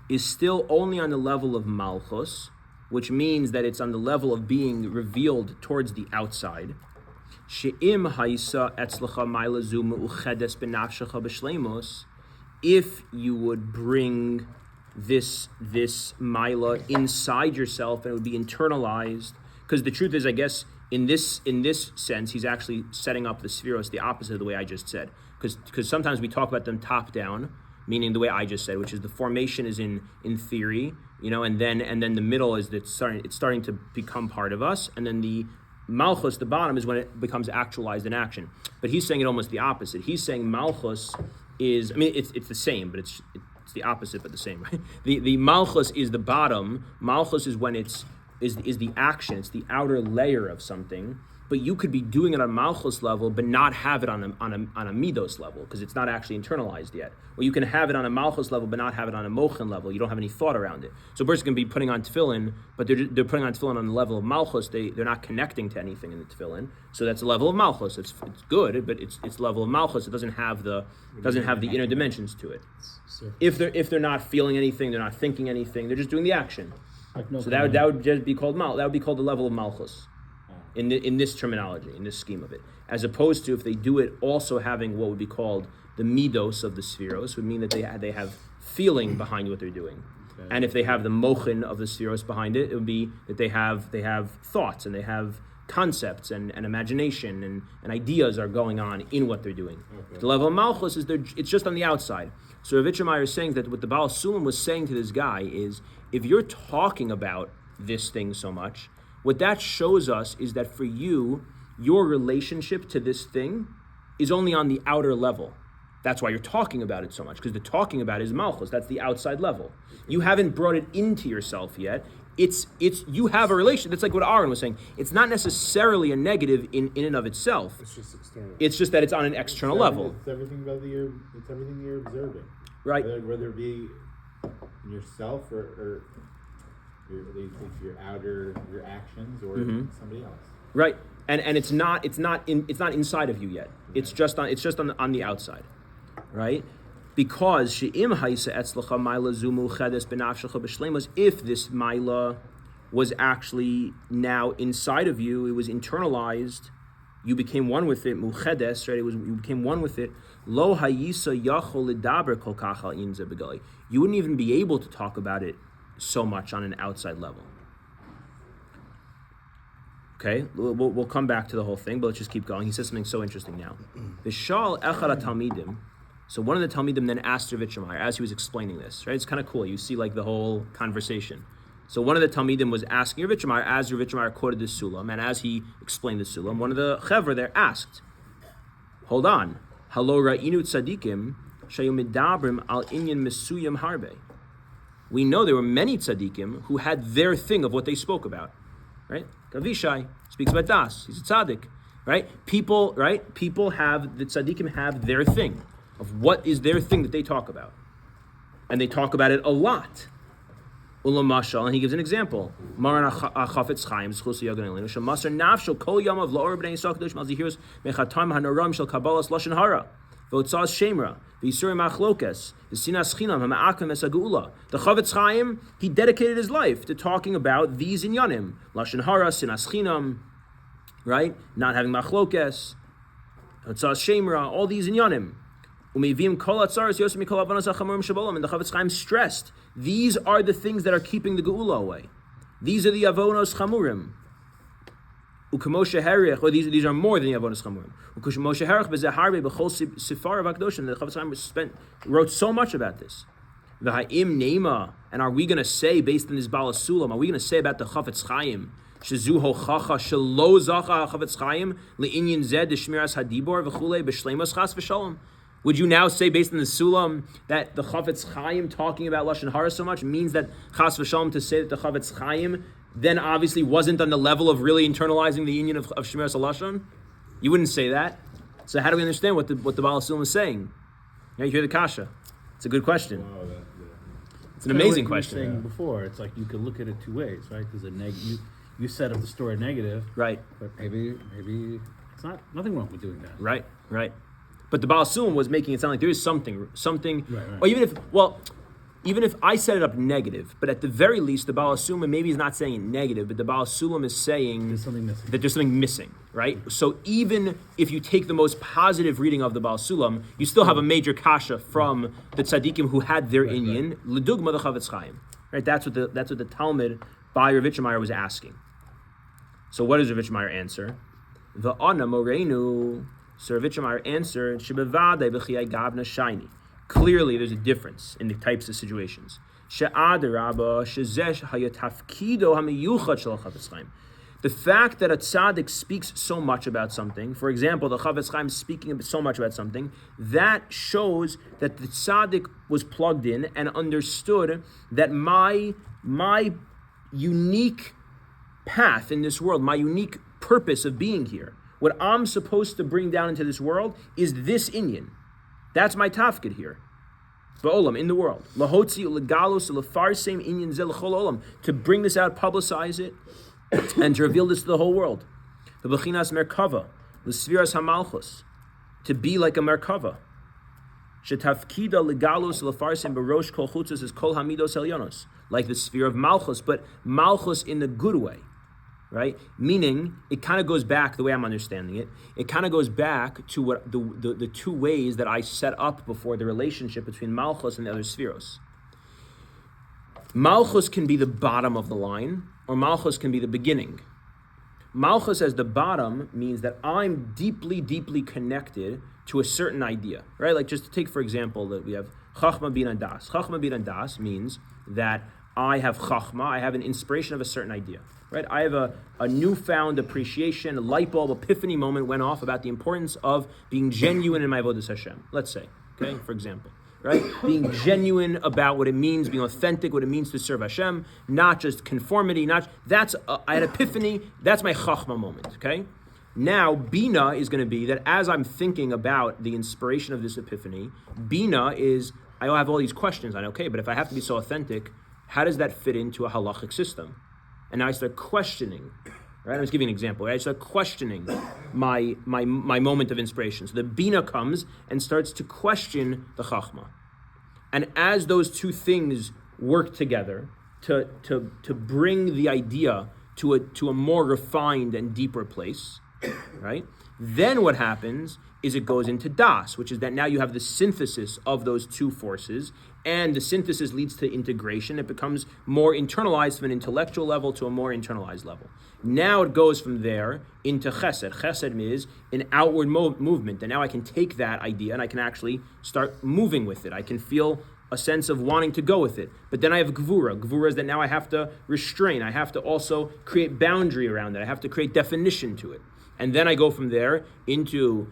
is still only on the level of malchus, which means that it's on the level of being revealed towards the outside. She'im haisa etzlecha maila zu me'uchedes benafshecha b'shleimus, if you would bring this maila inside yourself and it would be internalized, because the truth is, I guess, in this sense, he's actually setting up the spheros the opposite of the way I just said, because sometimes we talk about them top down, meaning the way I just said, which is the formation is in theory, and then the middle is that it's starting to become part of us, and then the malchus, the bottom, is when it becomes actualized in action. But he's saying it almost the opposite. He's saying malchus is, it's the same, but it's the opposite but the same, right? The malchus is the bottom. Malchus is when is the action. It's the outer layer of something, but you could be doing it on Malchus level, but not have it on a Midos level, because it's not actually internalized yet. Or you can have it on a Malchus level, but not have it on a Mochen level. You don't have any thought around it. So a person can be putting on tefillin, but they're putting on tefillin on the level of Malchus. They're not connecting to anything in the tefillin. So that's a level of Malchus. It's good, but it's level of Malchus. It doesn't have the inner dimensions to it. If they're not feeling anything, they're not thinking anything. They're just doing the action. So that would just be called That would be called the level of Malchus. In this terminology, in this scheme of it, as opposed to if they do it also having what would be called the midos of the spheros, would mean that they have feeling behind what they're doing, and if they have the mochen of the spheros behind it, it would be that they have thoughts and they have concepts and imagination and ideas are going on in what they're doing. Okay. The level of malchus is it's just on the outside. So Rav Meir is saying that what the Baal Sulam was saying to this guy is, if you're talking about this thing so much, what that shows us is that for you, your relationship to this thing is only on the outer level. That's why you're talking about it so much, because the talking about it is malchus. That's the outside level. You haven't brought it into yourself yet. It's you have a relation. That's like what Aaron was saying. It's not necessarily a negative in and of itself. It's just external. It's just that it's on an external level. It's everything it's everything you're observing. Right. Whether it be in yourself or your actions or somebody else. Right. And it's not inside of you yet. It's just on the outside. Right? Because she'im haisa etzlacha maila zumu chedes benafshecha b'shleimus, if this maila was actually now inside of you, it was internalized, you became one with it, muchedes, right? You became one with it. Lo hayisa yachol lidaber kol kach al inze begali. You wouldn't even be able to talk about it so much on an outside level. Okay, we'll come back to the whole thing, but let's just keep going. He says something so interesting now. V'shal echad talmidim. So one of the talmidim then asked Rav Meir as he was explaining this. Right, it's kind of cool. You see like the whole conversation. So one of the talmidim was asking Rav Meir as Rav Meir quoted the sulam, and as he explained the sulam, one of the chevra there asked, "Hold on, halo ra'inu tzadikim shayu midabrim al inyan mesuyam harbe." We know there were many tzaddikim who had their thing of what they spoke about, right? Kavishai speaks about das. He's a tzaddik, right? People have, the tzaddikim have their thing of what is their thing that they talk about. And they talk about it a lot. Ulam mashal, and he gives an example. Maran achafetz chaim, zchus yagan elinu, shemasar nafshel kol yamav la'or b'nei yisrael kadosh malzihiros mechatam hanoram shel kabbalas lashon hara. V'otzaz shemra, v'yisurim achlokes, v'sinas chinam, ha'ma'akim esagula. The Chavetz Chaim, he dedicated his life to talking about these inyanim. Lashon hara, sinas chinam, right? Not having machlokes, v'otzaz shemra, all these inyanim. Umevim kol atzaros yosem mikol avanos hachamurim shabolam. And the Chavetz Chaim stressed, these are the things that are keeping the geula away. These are the avonos chamurim. Ukamoshe herich, or these are more than the avonos chamurim. Ukamoshe herich bezeharbe b'chol sifar of akdoshim. The Chavetz Chaim wrote so much about this. V'ha'im neima, and are we going to say based on this Baal Sulam? Are we going to say about the Chavetz Chaim? Shezu hochacha shelo zacha Chavetz Chaim le'inyan zed d'shmiras hadibor v'chulei b'shleimus chas v'shalom. Would you now say, based on the Sulam, that the Chavetz Chaim talking about Lashon Hara so much means that Chas v'Shalom, to say that the Chavetz Chaim then obviously wasn't on the level of really internalizing the union of Shemiras HaLashon? You wouldn't say that. So how do we understand what the Baal Sulam is saying? Yeah, you hear the kasha. It's a good question. It's an amazing question. Saying before, it's like you could look at it two ways, right? There's you set up the story negative, right? But maybe it's nothing wrong with doing that, right? But the Baal Sulam was making it sound like there is something, right. Or even if I set it up negative, but at the very least, the Baal Sulam maybe is not saying it negative, but the Baal Sulam is saying that there's something missing, right? So even if you take the most positive reading of the Baal Sulam, you still have a major kasha from the tzaddikim who had their inyan, l'dugma the Chavetz Chaim, right? That's what the Talmud by Rav Meir was asking. So what does Rav Meir answer? V'ana moreinu. So Rav Meir answered, "Shebevadei b'chiyai gavna shiny." Clearly, there's a difference in the types of situations. She'adarabba shezesh hayatafkido hamiyuchad shel Chavetz Chaim. The fact that a tzaddik speaks so much about something, for example, the Chavetz Chaim speaking so much about something, that shows that the tzaddik was plugged in and understood that my unique path in this world, my unique purpose of being here. What I'm supposed to bring down into this world is this inyan. That's my tafkid here. Ba'olam, in the world. Lahotzi u'legalos u'lefarsem inyan zel l'chol olam. To bring this out, publicize it, and to reveal this to the whole world. The Bechinas Merkava, l'sviras hamalchus. To be like a Merkava. Shetafkida legalos lefarsim barosh kol chutzos is kol hamidos elyonos, like the sphere of Malchus, but Malchus in the good way, right? Meaning, it kind of goes back, the way I'm understanding it, it kind of goes back to what the two ways that I set up before the relationship between Malchus and the other spheros. Malchus can be the bottom of the line, or Malchus can be the beginning. Malchus as the bottom means that I'm deeply, deeply connected to a certain idea, right? Like just to take, for example, that we have Chachma Bina Das. Chachma Bina Das means that I have Chachma, I have an inspiration of a certain idea, right? I have a newfound appreciation, a light bulb, epiphany moment went off about the importance of being genuine in my Avodas Hashem, let's say, okay, for example, right? Being genuine about what it means, being authentic, what it means to serve Hashem, not just conformity, I had epiphany, that's my Chachma moment, okay? Now, Bina is going to be that as I'm thinking about the inspiration of this epiphany, Bina is, I have all these questions on, okay, but if I have to be so authentic, how does that fit into a halachic system? And now I start questioning, right? I'm just giving an example, right? I start questioning my moment of inspiration. So the Bina comes and starts to question the Chachma. And as those two things work together to bring the idea to a more refined and deeper place, right? Then what happens is it goes into Das, which is that now you have the synthesis of those two forces, and the synthesis leads to integration. It becomes more internalized from an intellectual level to a more internalized level. Now it goes from there into Chesed. Chesed is an outward movement, and now I can take that idea and I can actually start moving with it. I can feel a sense of wanting to go with it. But then I have Gvura. Gvura is that now I have to restrain. I have to also create boundary around it. I have to create definition to it. And then I go from there into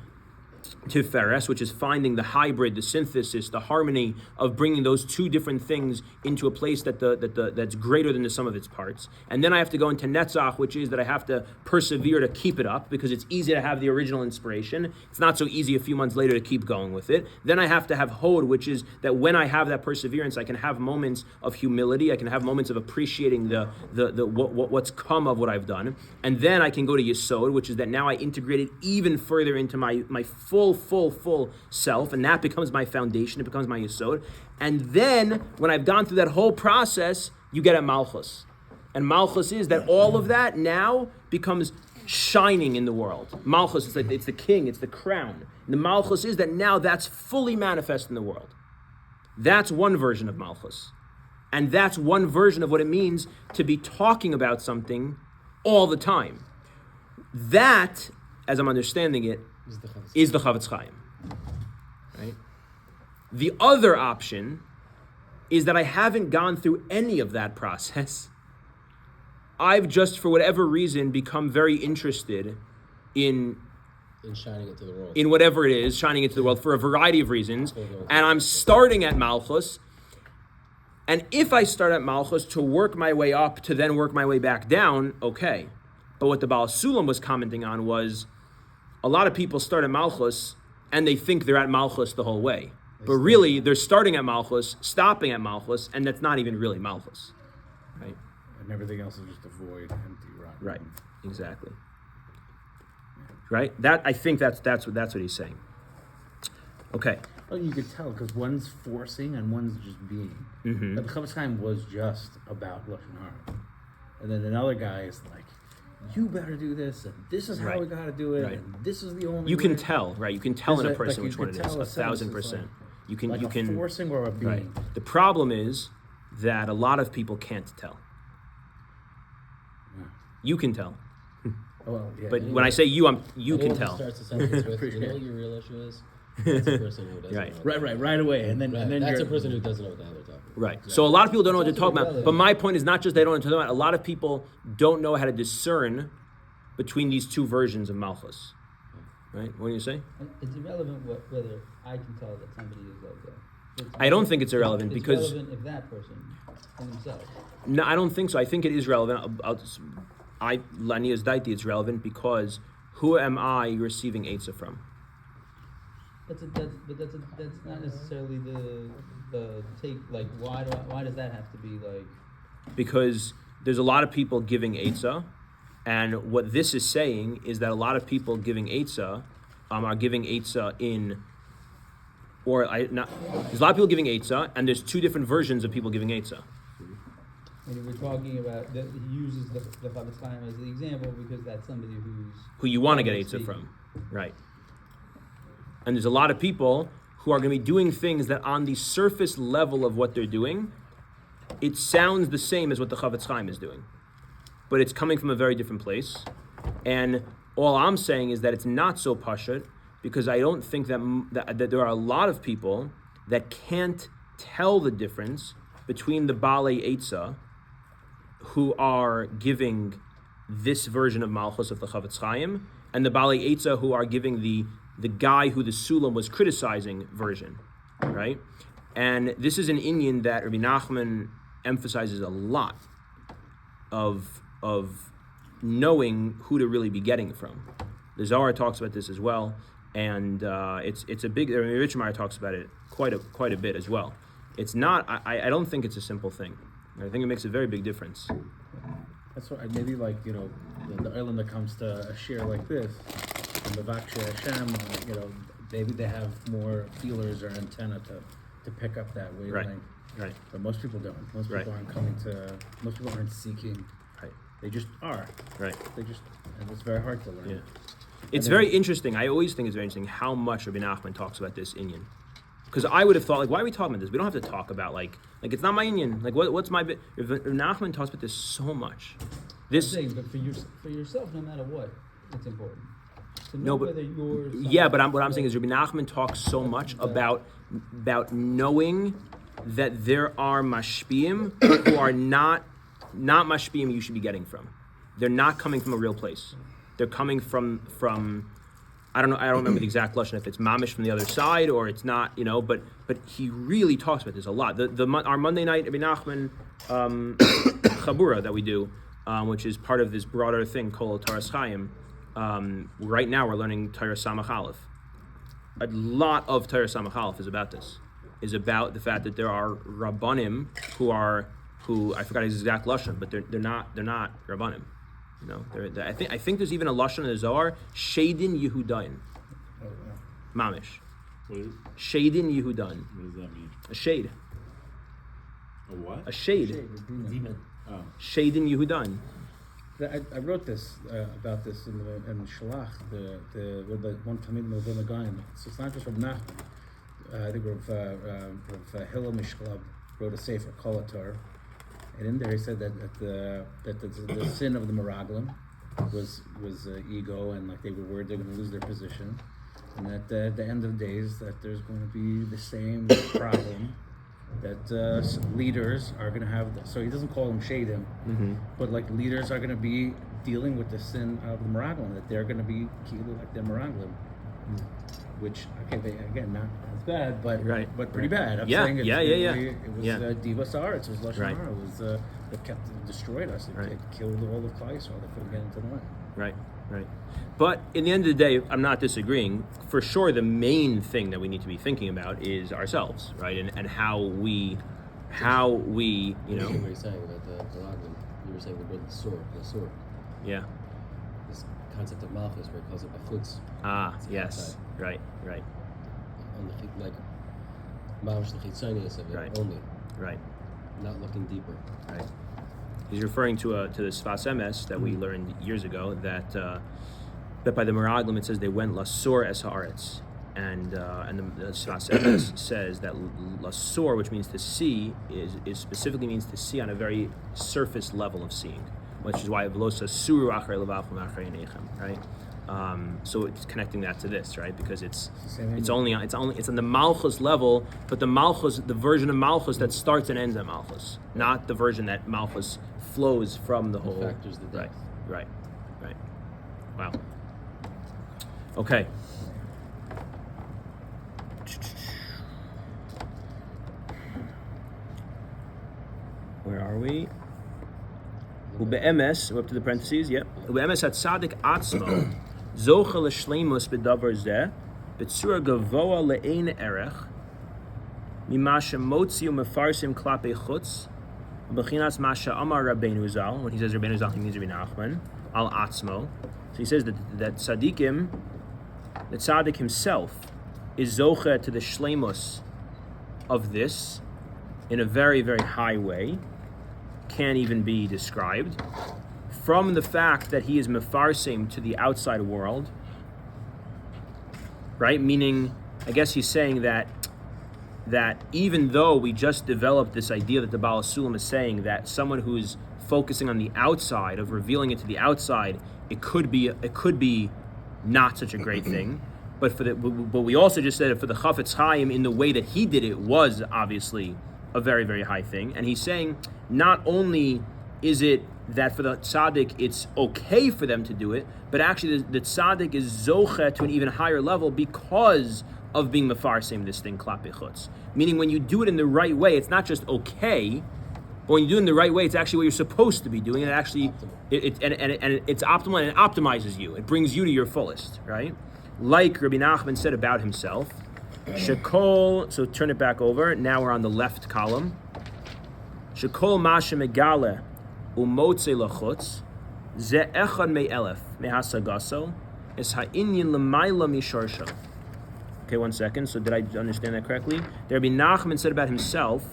Tiferes, which is finding the hybrid, the synthesis, the harmony of bringing those two different things into a place that's greater than the sum of its parts. And then I have to go into Netzach, which is that I have to persevere to keep it up, because it's easy to have the original inspiration. It's not so easy a few months later to keep going with it. Then I have to have Hod, which is that when I have that perseverance, I can have moments of humility. I can have moments of appreciating what's come of what I've done. And then I can go to Yesod, which is that now I integrate it even further into my full self, and that becomes my foundation, it becomes my yesod. And then, when I've gone through that whole process, you get at Malchus. And Malchus is that all of that now becomes shining in the world. Malchus is like, it's the king, it's the crown. And the Malchus is that now that's fully manifest in the world. That's one version of Malchus. And that's one version of what it means to be talking about something all the time. That, as I'm understanding it, is the Chavetz Chaim, right? The other option is that I haven't gone through any of that process. I've just, for whatever reason, become very interested in shining it to the world. In whatever it is, shining it to the world for a variety of reasons. And I'm starting at Malchus. And if I start at Malchus to work my way up, to then work my way back down, okay. But what the Baal Sulam was commenting on was, a lot of people start at Malchus and they think they're at Malchus the whole way. But really, they're starting at Malchus, stopping at Malchus, and that's not even really Malchus. Right? And everything else is just a void, empty rock. Right, exactly. Right? I think that's what he's saying. Okay. Well, you could tell, because one's forcing and one's just being. Mm-hmm. But the Chavetz Chaim was just about Lashon Hara. And then another guy is like, you better do this, and this is how we got to do it, and this is the only You way. can tell, right? You can tell in a person like which one it is, 1,000%. You can, like you can. forcing or a being. Right. The problem is that a lot of people can't tell. Yeah. You can tell, Well, yeah, but when I say you, you can Anyone who tell. starts a sentence with, you know what your real issue is? That's a person who doesn't know. right away, and then That's you're, a person who doesn't know what the hell they're talking about. Right. So a lot of people don't know what to It's talk also about. irrelevant. But my point is not just they don't know what to talk about. A lot of people don't know how to discern between these two versions of Malchus. Right? What do you say? And it's irrelevant whether I can tell that somebody is like that. I don't think it's irrelevant It's because relevant if that person and himself. no, I don't think so. I think it is relevant. Lanias Daiti, it's relevant because who am I receiving Eitzah from? That's not necessarily the take. Like, why does that have to be like? Because there's a lot of people giving Eitzah, and what this is saying is that a lot of people giving Eitzah are giving Eitzah in, there's a lot of people giving Eitzah, and there's two different versions of people giving Eitzah. And we're talking about that he uses the Chavetz Chaim as the example because that's somebody who you want to get Eitzah from, right? And there's a lot of people who are going to be doing things that on the surface level of what they're doing, it sounds the same as what the Chavetz Chaim is doing, but it's coming from a very different place. And all I'm saying is that it's not so pashut, because I don't think that there are a lot of people that can't tell the difference between the Balei Eitzah, who are giving this version of Malchus of the Chavetz Chaim, and the Balei Eitzah, who are giving the guy who the Sulam was criticizing version, right? And this is an inyan that Rabbi Nachman emphasizes a lot of knowing who to really be getting from. The Zohar talks about this as well, and it's a big. Rich Meir talks about it quite a bit as well. It's not. I don't think it's a simple thing. I think it makes a very big difference. That's why maybe like the island that comes to a share like this, and the Vaksha Hashem, maybe they have more feelers or antenna to pick up that wavelength. Right. But most people don't. Most people aren't coming to. Most people aren't seeking. Right. They just are. Right. And it's very hard to learn. Yeah. It's very interesting. I always think it's very interesting how much Rabbi Nachman talks about this inyan. Because I would have thought, like, why are we talking about this? We don't have to talk about, like it's not my inyan. Like, what's my bit? Rabbi Nachman talks about this so much. But for yourself, no matter what, it's important. To know whether you're. Yeah, but what I'm saying is Rabbi Nachman talks so much about knowing that there are mashpiyim who are not mashpiyim you should be getting from. They're not coming from a real place. They're coming from I don't remember the exact lashon, if it's mamish from the other side or it's not, but he really talks about this a lot. Our Monday night Rabbi Nachman Chabura that we do, which is part of this broader thing called Taras Chaim. Right now we're learning Torah Samach Aleph. A lot of Torah Samach Aleph is about this. Is about the fact that there are Rabbanim who I forgot his exact lashon, but they're not Rabbanim. I think there's even a lashon in the Zohar, Shadin Yehudain. Oh, yeah. Mamish. What Shadin Yehudain. does that mean? A shade. A what? A shade. Demon. Oh. Shadin Yehudain. I wrote this about this in Shalach, with the one Talmid Novim Again. So it's not just from Nachman. I think Rav Hillel Mishklab wrote a sefer Kol HaTorah, and in there he said that the sin of the Meraglim was ego, and like they were worried they're going to lose their position, and at the end of days that there's going to be the same problem that leaders are going to have. So he doesn't call them shadim, but like leaders are going to be dealing with the sin of the Meraglim, that they're going to be like the Meraglim. Which again not as bad, but pretty bad. I'm saying it was Divas Aretz, it was Lashon Hara, it was it destroyed us. It killed all of Klal Yisrael. They couldn't get into the land. Right. But in the end of the day, I'm not disagreeing. For sure, the main thing that we need to be thinking about is ourselves, right? And how we. You were saying about the Meraglim. You were saying the sword. Yeah. This concept of Malchus, where it calls it bachutz. Yes. Right. On the like, mamish the chitzonius of it only. Right. Not looking deeper. Right. He's referring to the Sfas Emes that we learned years ago that by the Meraglim it says they went lasor es haaretz, and the Sfas Emes says that lasor, which means to see, is specifically means to see on a very surface level of seeing, which is why v'losa suru achrei levavchem achrei einechem, right? So it's connecting that to this, right? Because it's on the Malchus level, but the version of Malchus that starts and ends at Malchus, not the version that Malchus flows from the whole. Factors the depth. Right. Wow. Okay. Where are we? Ube'emes, we're up to the parentheses, yep. Ube'emes hatzadik atzmo, zocha l'shleimus b'davar zeh, b'tzura gavoa le'ein erech, mima shemotzi u'mefarsim klape chutz, b'chinas masha amar Rabbeinu Zal. When he says Rabbeinu Zal, he means Rabbi Nachman, al atzmo. So he says that tzadikim, the tzaddik himself, is zocha to the shleimus of this in a very, very high way. Can't even be described, from the fact that he is mefarsim to the outside world, right? Meaning, I guess he's saying that even though we just developed this idea that the Baal Sulam is saying that someone who's focusing on the outside, of revealing it to the outside, it could be not such a great thing. But we also just said that for the Chafetz Chaim, in the way that he did it, was obviously a very, very high thing. And he's saying not only is it that for the tzaddik it's okay for them to do it, but actually the tzaddik is zoche to an even higher level because of being mefarsim this thing klape chutz. Meaning when you do it in the right way, it's not just okay, but when you do it in the right way, it's actually what you're supposed to be doing. And it actually, it's optimal and it optimizes you. It brings you to your fullest, right? Like Rabbi Nachman said about himself, Shekol, so turn it back over. Now we're on the left column. Shekol masha megale umotze lachutz ze echad me'elef mehasagaso es ha'inyin l'mayla misharsha. Okay, 1 second. So did I understand that correctly? There, Rabbi Nachman said about himself.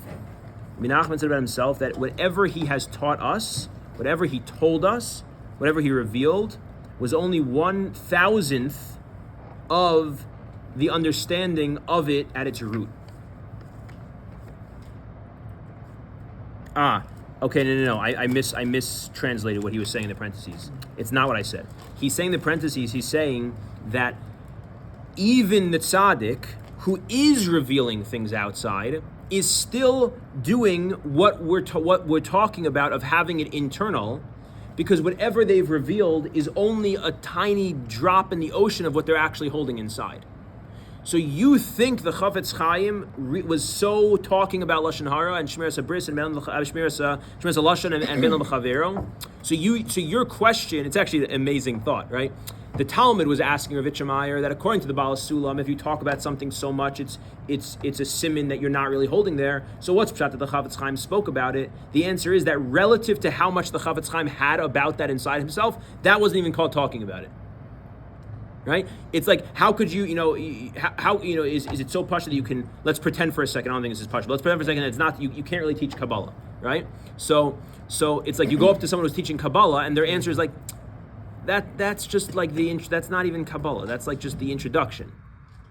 Rabbi Nachman said about himself that whatever he has taught us, whatever he told us, whatever he revealed, was only 1,000th of the understanding of it at its root. Okay, no. I mistranslated what he was saying in the parentheses. It's not what I said. He's saying in the parentheses, he's saying that even the tzaddik, who is revealing things outside, is still doing what we're talking about of having it internal, because whatever they've revealed is only a tiny drop in the ocean of what they're actually holding inside. So you think the Chafetz Chaim was so talking about Lashon Hara and Shmiras HaBris and Shmiras HaLashon and Ben L'Chavero? So your question, it's actually an amazing thought, right? The Talmud was asking Rav Itche Meir that according to the Baal Sulam, if you talk about something so much, it's a siman that you're not really holding there. So what's pshat that the Chafetz Chaim spoke about it? The answer is that relative to how much the Chafetz Chaim had about that inside himself, that wasn't even called talking about it. Right? It's like, how could you, is it so parsha that you can, let's pretend for a second, I don't think this is parsha, but let's pretend for a second that it's not, you can't really teach Kabbalah, right? So it's like you go up to someone who's teaching Kabbalah and their answer is like, that's just like that's not even Kabbalah, that's like just the introduction,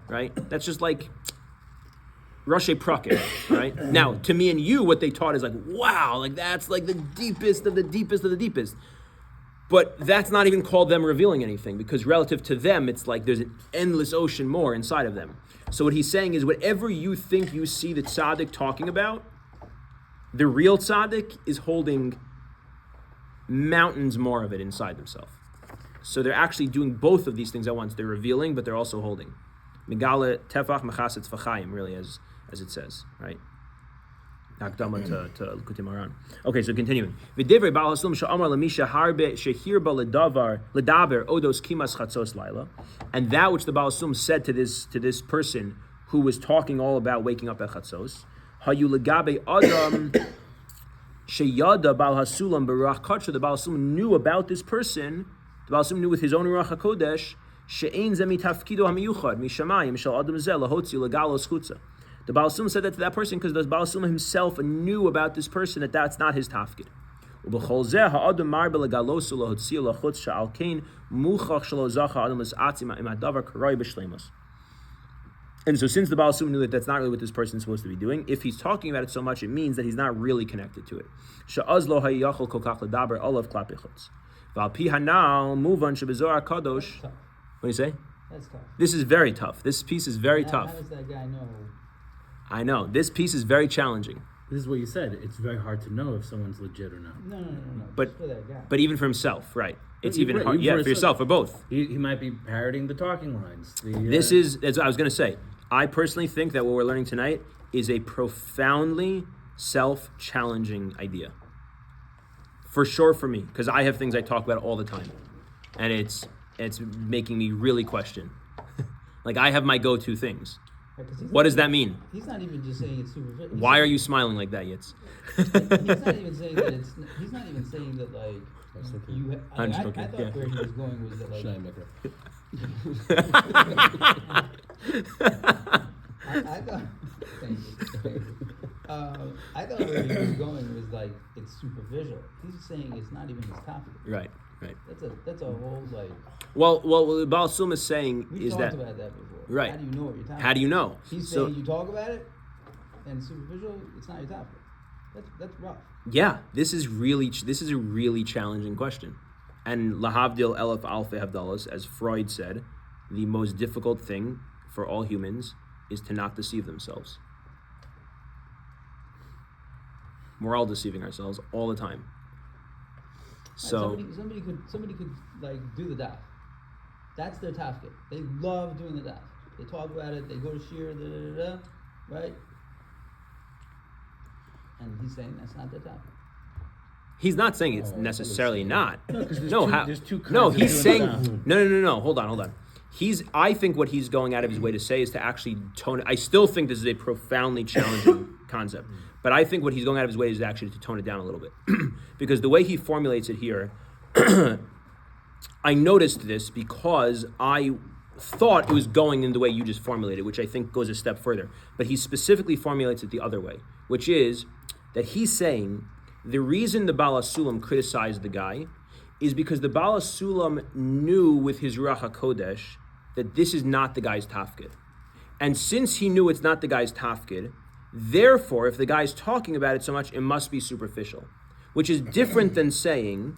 right? That's just like Rashi Prakim, right? Now, to me and you, what they taught is like, wow, like that's like the deepest of the deepest of the deepest. But that's not even called them revealing anything, because relative to them, it's like there's an endless ocean more inside of them. So what he's saying is whatever you think you see the tzaddik talking about, the real tzaddik is holding mountains more of it inside themselves. So they're actually doing both of these things at once. They're revealing, but they're also holding. Megale tefach mechasetz v'chaim, really, as it says, right? Akdama to Likutei Moharan. Okay, so continuing. V'divrei Baal HaSulam she'amar l'misha harbe shehir ba ledaber odos kimas chatzos laila, and that which the Baal HaSulam said to this person who was talking all about waking up at chatzos, hayu legabe adam sheyada Baal HaSulam berach katra. The Baal HaSulam knew about this person. The Baal HaSulam knew with his own ruach hakodesh she'ein ze mitafkido hamiyuchad mishamayim shel adam zeh lahotzi legalos chutza. The Baal Sum said that to that person because the Baal Sum himself knew about this person that that's not his tafkid. And so since the Baal Sum knew that that's not really what this person is supposed to be doing, if he's talking about it so much, it means that he's not really connected to it. What do you say? That's tough. This is very tough. This piece is very tough. How does that guy know? I know. This piece is very challenging. This is what you said. It's very hard to know if someone's legit or not. No. But just for that guy. But even for himself, right? It's Right, even right, hard. even Yeah, for for yourself, for both. He might be parroting the talking lines. This is, as I was going to say, I personally think that what we're learning tonight is a profoundly self-challenging idea. For sure for me, because I have things I talk about all the time, and it's making me really question. Like I have my go-to things. Right, 'cause he's What not does that even- mean? He's not even just saying it's superficial. Why are you smiling like that, Yitz? He's not even saying that it's. He's not even saying that like you. I'm I joking, thought yeah. where he was going was that like. I thought. Thank you. I thought where he was going was like it's superficial. He's saying it's not even his topic. Right. That's a whole like. Well, what the Baal Sum is saying We is talked that about that before. right. How do you know what you're talking? How do you know? He's So- saying you talk about it, and it's superficial. It's not your topic. That's rough. Yeah, this is a really challenging question, and lahavdil elef alfei havdalas, as Freud said, the most difficult thing for all humans is to not deceive themselves. We're all deceiving ourselves all the time. So somebody could like do the daf. That's their tafkid. They love doing the daf. They talk about it. They go to shir, right? And he's saying that's not their tafkid. he's not saying it's necessarily not. No, 'cause there's two kinds no, of he's doing saying daf. no. Hold on. I think what he's going out of his way to say is to actually tone it. I still think this is a profoundly challenging concept, but I think what he's going out of his way is actually to tone it down a little bit, because the way he formulates it here, I noticed this because I thought it was going in the way you just formulated, which I think goes a step further. But he specifically formulates it the other way, which is that he's saying the reason the Baal HaSulam criticized the guy is because the Baal HaSulam knew with his Ruach HaKodesh that this is not the guy's tafkid. And since he knew it's not the guy's tafkid, therefore, if the guy's talking about it so much, it must be superficial, which is different than saying,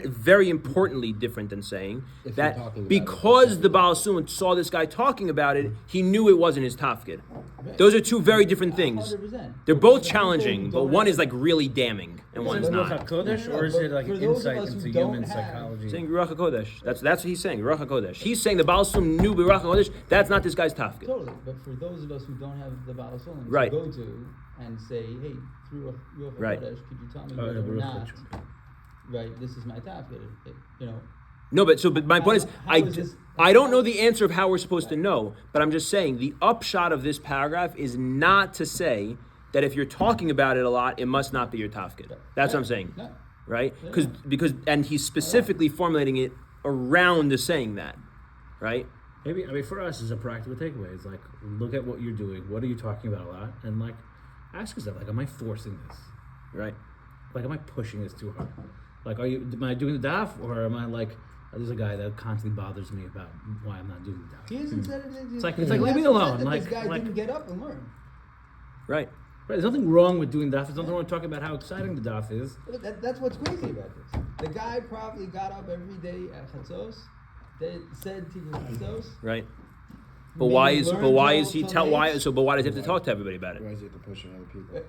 very importantly different than saying If that you're talking about because the Baal HaSulam saw this guy talking about it, he knew it wasn't his tafkid. Those are two very different things. 100%. They're both For challenging, people but who one don't is like really damning and one's Is it not. Ruach HaKodesh, No, or is it but like for an those of insight us who into don't human have- psychology? Saying Ruach HaKodesh. That's what he's saying. Ruach HaKodesh. He's saying the Baal HaSulam knew Ruach HaKodesh. That's not this guy's tafkid. Totally, but for those of us who don't have the Baal HaSulam Right. to go to and say, hey, through Ruach Right. HaKodesh, could you tell me Oh, whether or Ruach not, HaKodesh. right, this is my tafkid, you know? No, but my point is, How is this- I don't know the answer of how we're supposed to know, but I'm just saying the upshot of this paragraph is not to say that if you're talking about it a lot, it must not be your tafkid. That's what I'm saying, No. right? Yeah. Because and he's specifically formulating it around the saying that, right? Maybe, I mean, for us, as a practical takeaway, it's like, look at what you're doing. What are you talking about a lot? And like, ask yourself, like, am I forcing this? Right. Like, am I pushing this too hard? Like, am I doing the daf, or am I like, there's a guy that constantly bothers me about why I'm not doing the daf? He hasn't said it. It's like, he leave me hasn't alone, said that like- this guy like- didn't get up and learn. Right. Right, there's nothing wrong with doing daf. There's nothing wrong with talking about how exciting the daf is. That's what's crazy about this. The guy probably got up every day at Chatzos, said Tikkun Chatzos. Right. But maybe why learned does he some why? things. So, but why does he have to talk to everybody about it? Why is it to push on other people?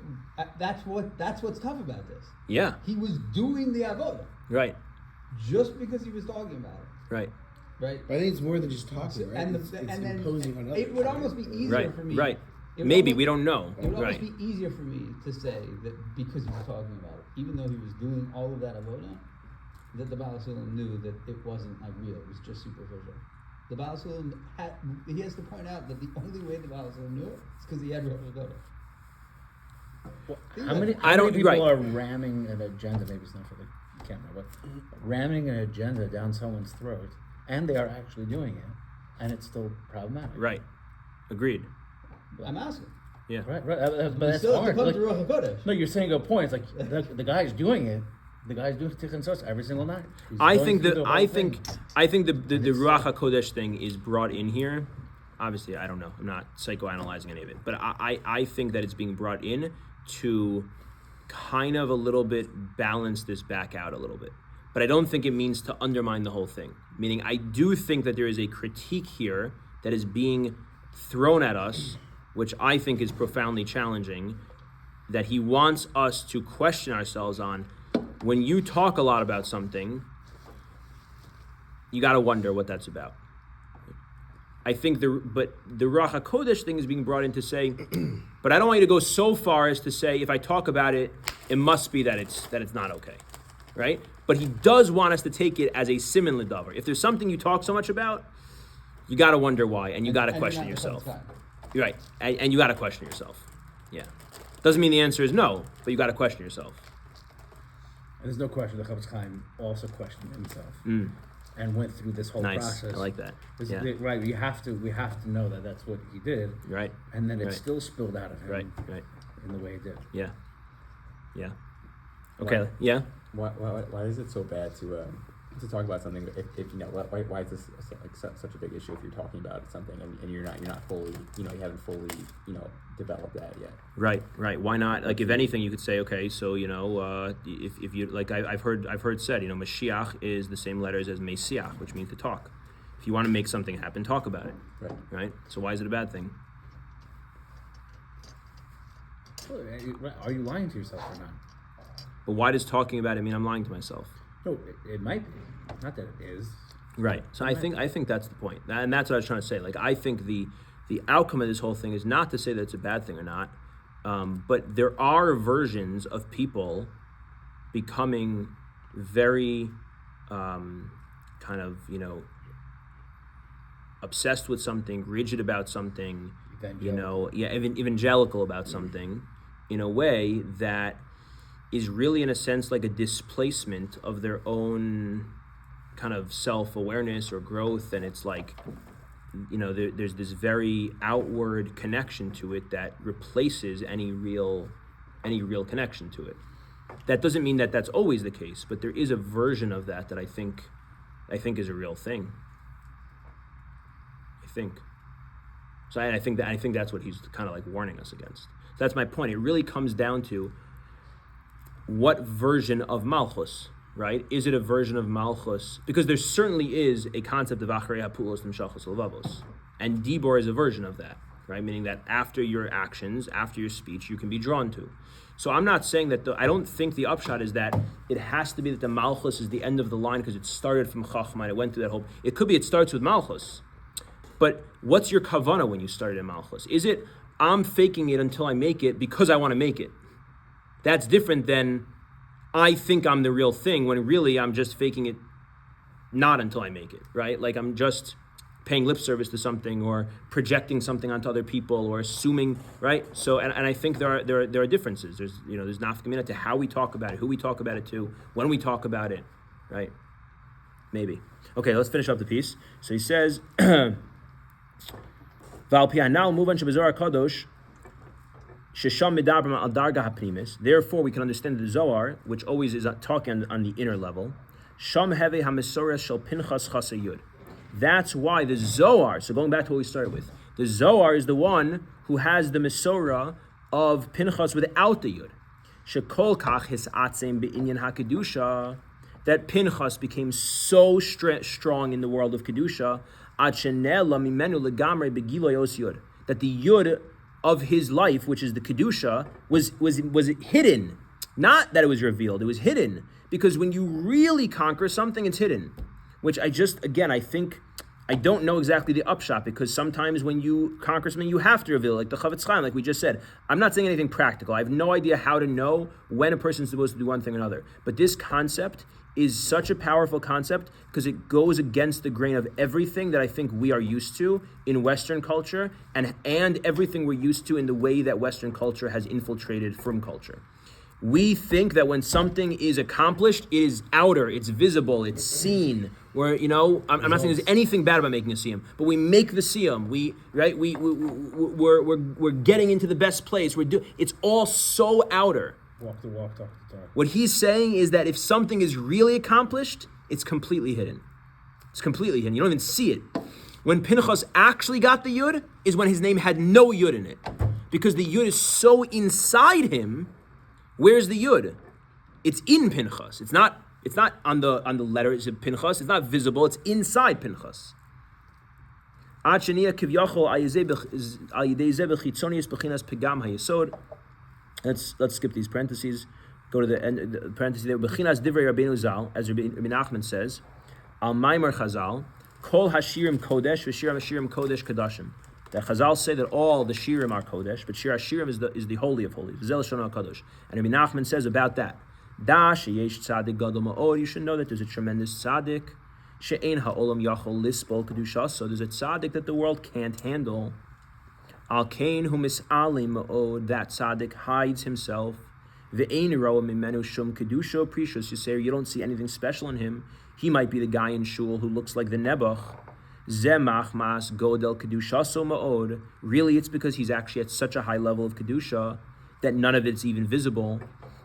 That's what's tough about this. Yeah. He was doing the avodah Right. just because he was talking about it, Right. right? But I think it's more than just talking, right? And, it's and then imposing on others. it would almost be easier Right. for me. Right. it would Maybe almost- we don't know. It would almost Right. be easier for me to say that because he was talking about it, even though he was doing all of that avodah, that the Baal HaSulam knew that it wasn't like real; it was just superficial. The Baal HaSulam he has to point out that the only way the Baal HaSulam knew it is because he had Rosh Hashanah. How many I don't- people right. are ramming an agenda, maybe it's not for the camera, but ramming an agenda down someone's throat, and they are actually doing it, and it's still problematic. Right. Agreed. I'm asking. Yeah. Right. But You that's still have hard. to come Like, to Ruach HaKodesh. no, you're saying a point. It's like the guy's doing it. The guy's doing Tikkun Sos every single night. He's I going think through that the whole I thing. think the Ruach HaKodesh thing is brought in here. Obviously, I don't know. I'm not psychoanalyzing any of it, but I think that it's being brought in to kind of a little bit balance this back out a little bit. But I don't think it means to undermine the whole thing. Meaning, I do think that there is a critique here that is being thrown at us, which I think is profoundly challenging, that he wants us to question ourselves on. When you talk a lot about something, you got to wonder what that's about. I think the Ruach HaKodesh thing is being brought in to say, but I don't want you to go so far as to say, if I talk about it, it must be that it's not okay, right? But he does want us to take it as a siman l'davar. If there's something you talk so much about, you got to wonder why, and you got to question yourself. You're right, and you got to question yourself. Yeah, doesn't mean the answer is no, but you got to question yourself. And there's no question the Chavetz Chaim also questioned himself and went through this whole Nice, process. I like that. Yeah. Right, we have to know that that's what he did. Right. And then it Right. still spilled out of him. Right. In the way it did. Yeah. Okay. Why? Yeah. Why is it so bad to talk about something if you know why is this such a big issue if you're talking about something and you're not fully you haven't fully developed that yet. Right. Why not? Like, if anything, you could say, okay, so if you like, I've heard said, Mashiach is the same letters as Mesiach, which means to talk. If you want to make something happen, talk about it. Right. So why is it a bad thing? Are you lying to yourself or not? But why does talking about it mean I'm lying to myself? No, it might be. Not that it is. Right. So I think that's the point, and that's what I was trying to say. Like, I think the outcome of this whole thing is not to say that it's a bad thing or not, but there are versions of people becoming very obsessed with something, rigid about something, evangelical about something, in a way that is really, in a sense, like a displacement of their own kind of self-awareness or growth, and it's like, there's this very outward connection to it that replaces any real connection to it. That doesn't mean that that's always the case, but there is a version of that I think is a real thing. So I think that's what he's kind of like warning us against. So that's my point. It really comes down to what version of Malchus, right? Is it a version of Malchus? Because there certainly is a concept of Acharei HaPulos Nimshachos Levavos, and Dibor is a version of that, right? Meaning that after your actions, after your speech, you can be drawn to. So I'm not saying that I don't think the upshot is that it has to be that the Malchus is the end of the line because it started from Chachma and it went through that whole. It could be it starts with Malchus, but what's your kavana when you started in Malchus? Is it I'm faking it until I make it because I want to make it? That's different than I think I'm the real thing when really I'm just faking it not until I make it, right? Like I'm just paying lip service to something or projecting something onto other people or assuming, right? So, and I think there are differences. There's nafkamina to how we talk about it, who we talk about it to, when we talk about it, right? Maybe. Okay, let's finish up the piece. So he says, Val pianal muvan shebazor kadosh. Therefore, we can understand the Zohar, which always is talking on the inner level. That's why the Zohar, so going back to what we started with, the Zohar is the one who has the Mesorah of Pinchas without the Yud. That Pinchas became so strong in the world of Kedusha, that the Yud of his life, which is the Kedusha, was hidden. Not that it was revealed, it was hidden. Because when you really conquer something, it's hidden. Which I think, I don't know exactly the upshot, because sometimes when you conquer something, you have to reveal, like the Chavetz Chaim, like we just said. I'm not saying anything practical. I have no idea how to know when a person's supposed to do one thing or another. But this concept is such a powerful concept because it goes against the grain of everything that I think we are used to in Western culture and everything we're used to in the way that Western culture has infiltrated from culture. We think that when something is accomplished, it is outer, it's visible, it's seen. Where, I'm not saying there's anything bad about making a siyum, but we make the siyum. We're getting into the best place. It's all so outer. Walk the walk, talk the talk. What he's saying is that if something is really accomplished, it's completely hidden. It's completely hidden. You don't even see it. When Pinchas actually got the Yud is when his name had no Yud in it. Because the Yud is so inside him. Where's the Yud? It's in Pinchas. It's not on the letters of Pinchas. It's not visible. It's inside Pinchas. Let's skip these parentheses. Go to the end. The parentheses there. Bechinas divrei Rabbeinu Zal, as Rabbi Nachman says, al Maimer Chazal, kol hashirim kodesh v'shir hashirim kodesh kadashim. That Chazal say that all the shirim are kodesh, but shir hashirim is the holy of holies. Zel shon kadosh. And Rabbi Nachman says about that sheyesh tzaddik gadol ma'od. You should know that there's a tremendous tzaddik. She'ein ha'olam yachol lispol kedusha. So there's a tzaddik that the world can't handle. Al kain hu mis'alim ma'od. That tzaddik hides himself. Ve'ein roa mimenu shum kedusha precious. You say you don't see anything special in him. He might be the guy in shul who looks like the Nebuch. Zemach mas godel kedusha so ma'od. Really, it's because he's actually at such a high level of kedusha that none of it's even visible.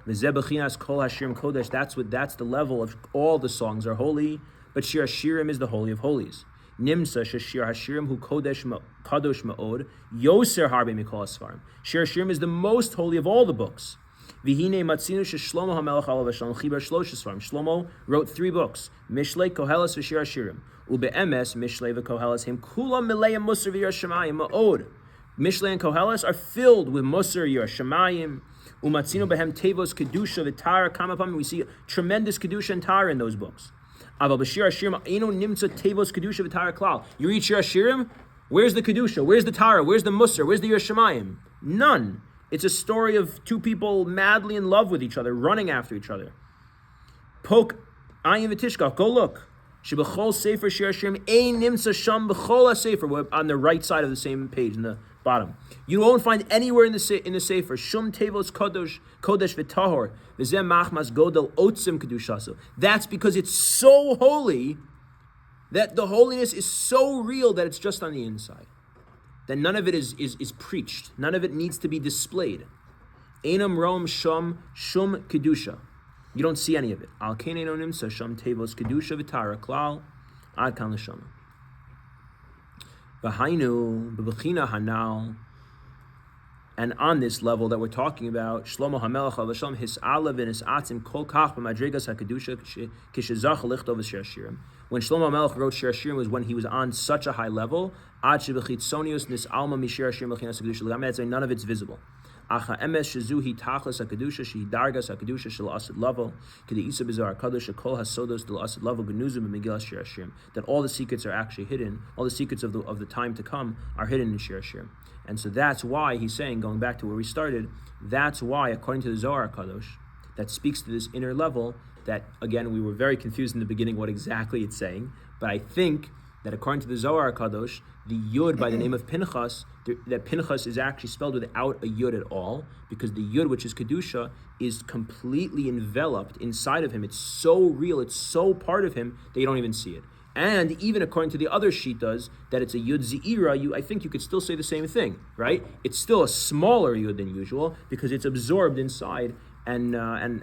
Mezebechinas kol hashirim kodesh. That's the level of all the songs are holy, but Shir Hashirim is the holy of holies. Nimsa sheshir hashirim hu kodesh kadosh ma'od yoser harbe mikol asfarim. Shir Hashirim is the most holy of all the books. Vihine matzinu sheshlomo hamelach alav hashalom chibar shlosh svarim. Shlomo wrote 3 books: Mishlei, Koheles, v'Shir Hashirim. Ube'emes Mishlei v'Koheles him kulam mileim musar v'yir shemayim ma'od. Mishlei and Koheles are filled with musar yir shemayim. Umatzinu behem tevos kedusha v'tara kamapam. We see tremendous kedusha and tara in those books. Aval b'Shir Hashirim eino nimtza tevos kedusha v'tara klal. You read Shir Hashirim, where's the kedusha? Where's the tara? Where's the musar? Where's the yir shemayim? None. It's a story of 2 people madly in love with each other, running after each other. Poke ayin v'tishkach. Go look. Shebechol sefer Shir Hashirim ein nimtza sham b'chol ha-sefer. We're on the right side of the same page in the bottom. You won't find anywhere in the sefer shum tevos kodesh v'tahor v'zeh machmas godel otzim kedushaso. That's because it's so holy that the holiness is so real that it's just on the inside. That none of it is preached. None of it needs to be displayed. Einam rom shum kedusha. You don't see any of it. Al kain eino nimsa shum tevos kedusha v'tara klal ad kan l'shama. V'hainu b'bechina hanal. And on this level that we're talking about, Shlomo HaMelech HaLashem his'alav and his'atzim kol kach b'madregas HaKedusha k'shezach lichtov v'Shir Hashirim. When Shlomo HaMelech wrote Shir Hashirim was when he was on such a high level. Ad shebechitzonius nis'alma mishir Hashirim l'chinas HaKedusha l'gam. That's why none of it's visible. Acha emes shezuhi tachlis HaKedusha shehi dargas HaKedusha shel asid level k'di isa b'zar HaKadosh shekol hasodos del asid level genuzim b'megillas Shir Hashirim. That all the secrets are actually hidden. All the secrets of the time to come are hidden in Shir Hashirim. And so that's why he's saying, going back to where we started, that's why, according to the Zohar Kadosh, that speaks to this inner level, that, again, we were very confused in the beginning what exactly it's saying, but I think that according to the Zohar Kadosh, the Yud by the name of Pinchas, that Pinchas is actually spelled without a Yud at all, because the Yud, which is Kedusha, is completely enveloped inside of him. It's so real, it's so part of him, that you don't even see it. And even according to the other Shitas, that it's a Yud Ze'ira, I think you could still say the same thing, right? It's still a smaller Yud than usual because it's absorbed inside. And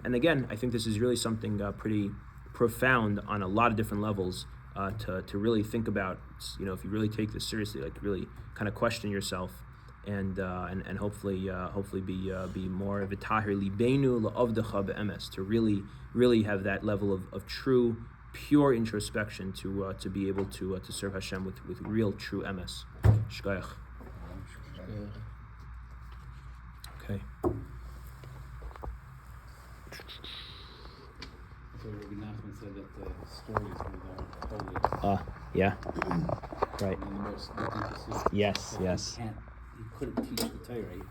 again, I think this is really something pretty profound on a lot of different levels to really think about. If you really take this seriously, like really kind of question yourself, and hopefully be more v'tahir libeinu la'avdecha be'emes, to really have that level of true, pure introspection to be able to serve Hashem with real, true emes. Shkayach. Okay. So Rabbi Nachman said that the stories were the holiest. Yeah. Right. And the deepest secret. Yes. He couldn't teach the Torah.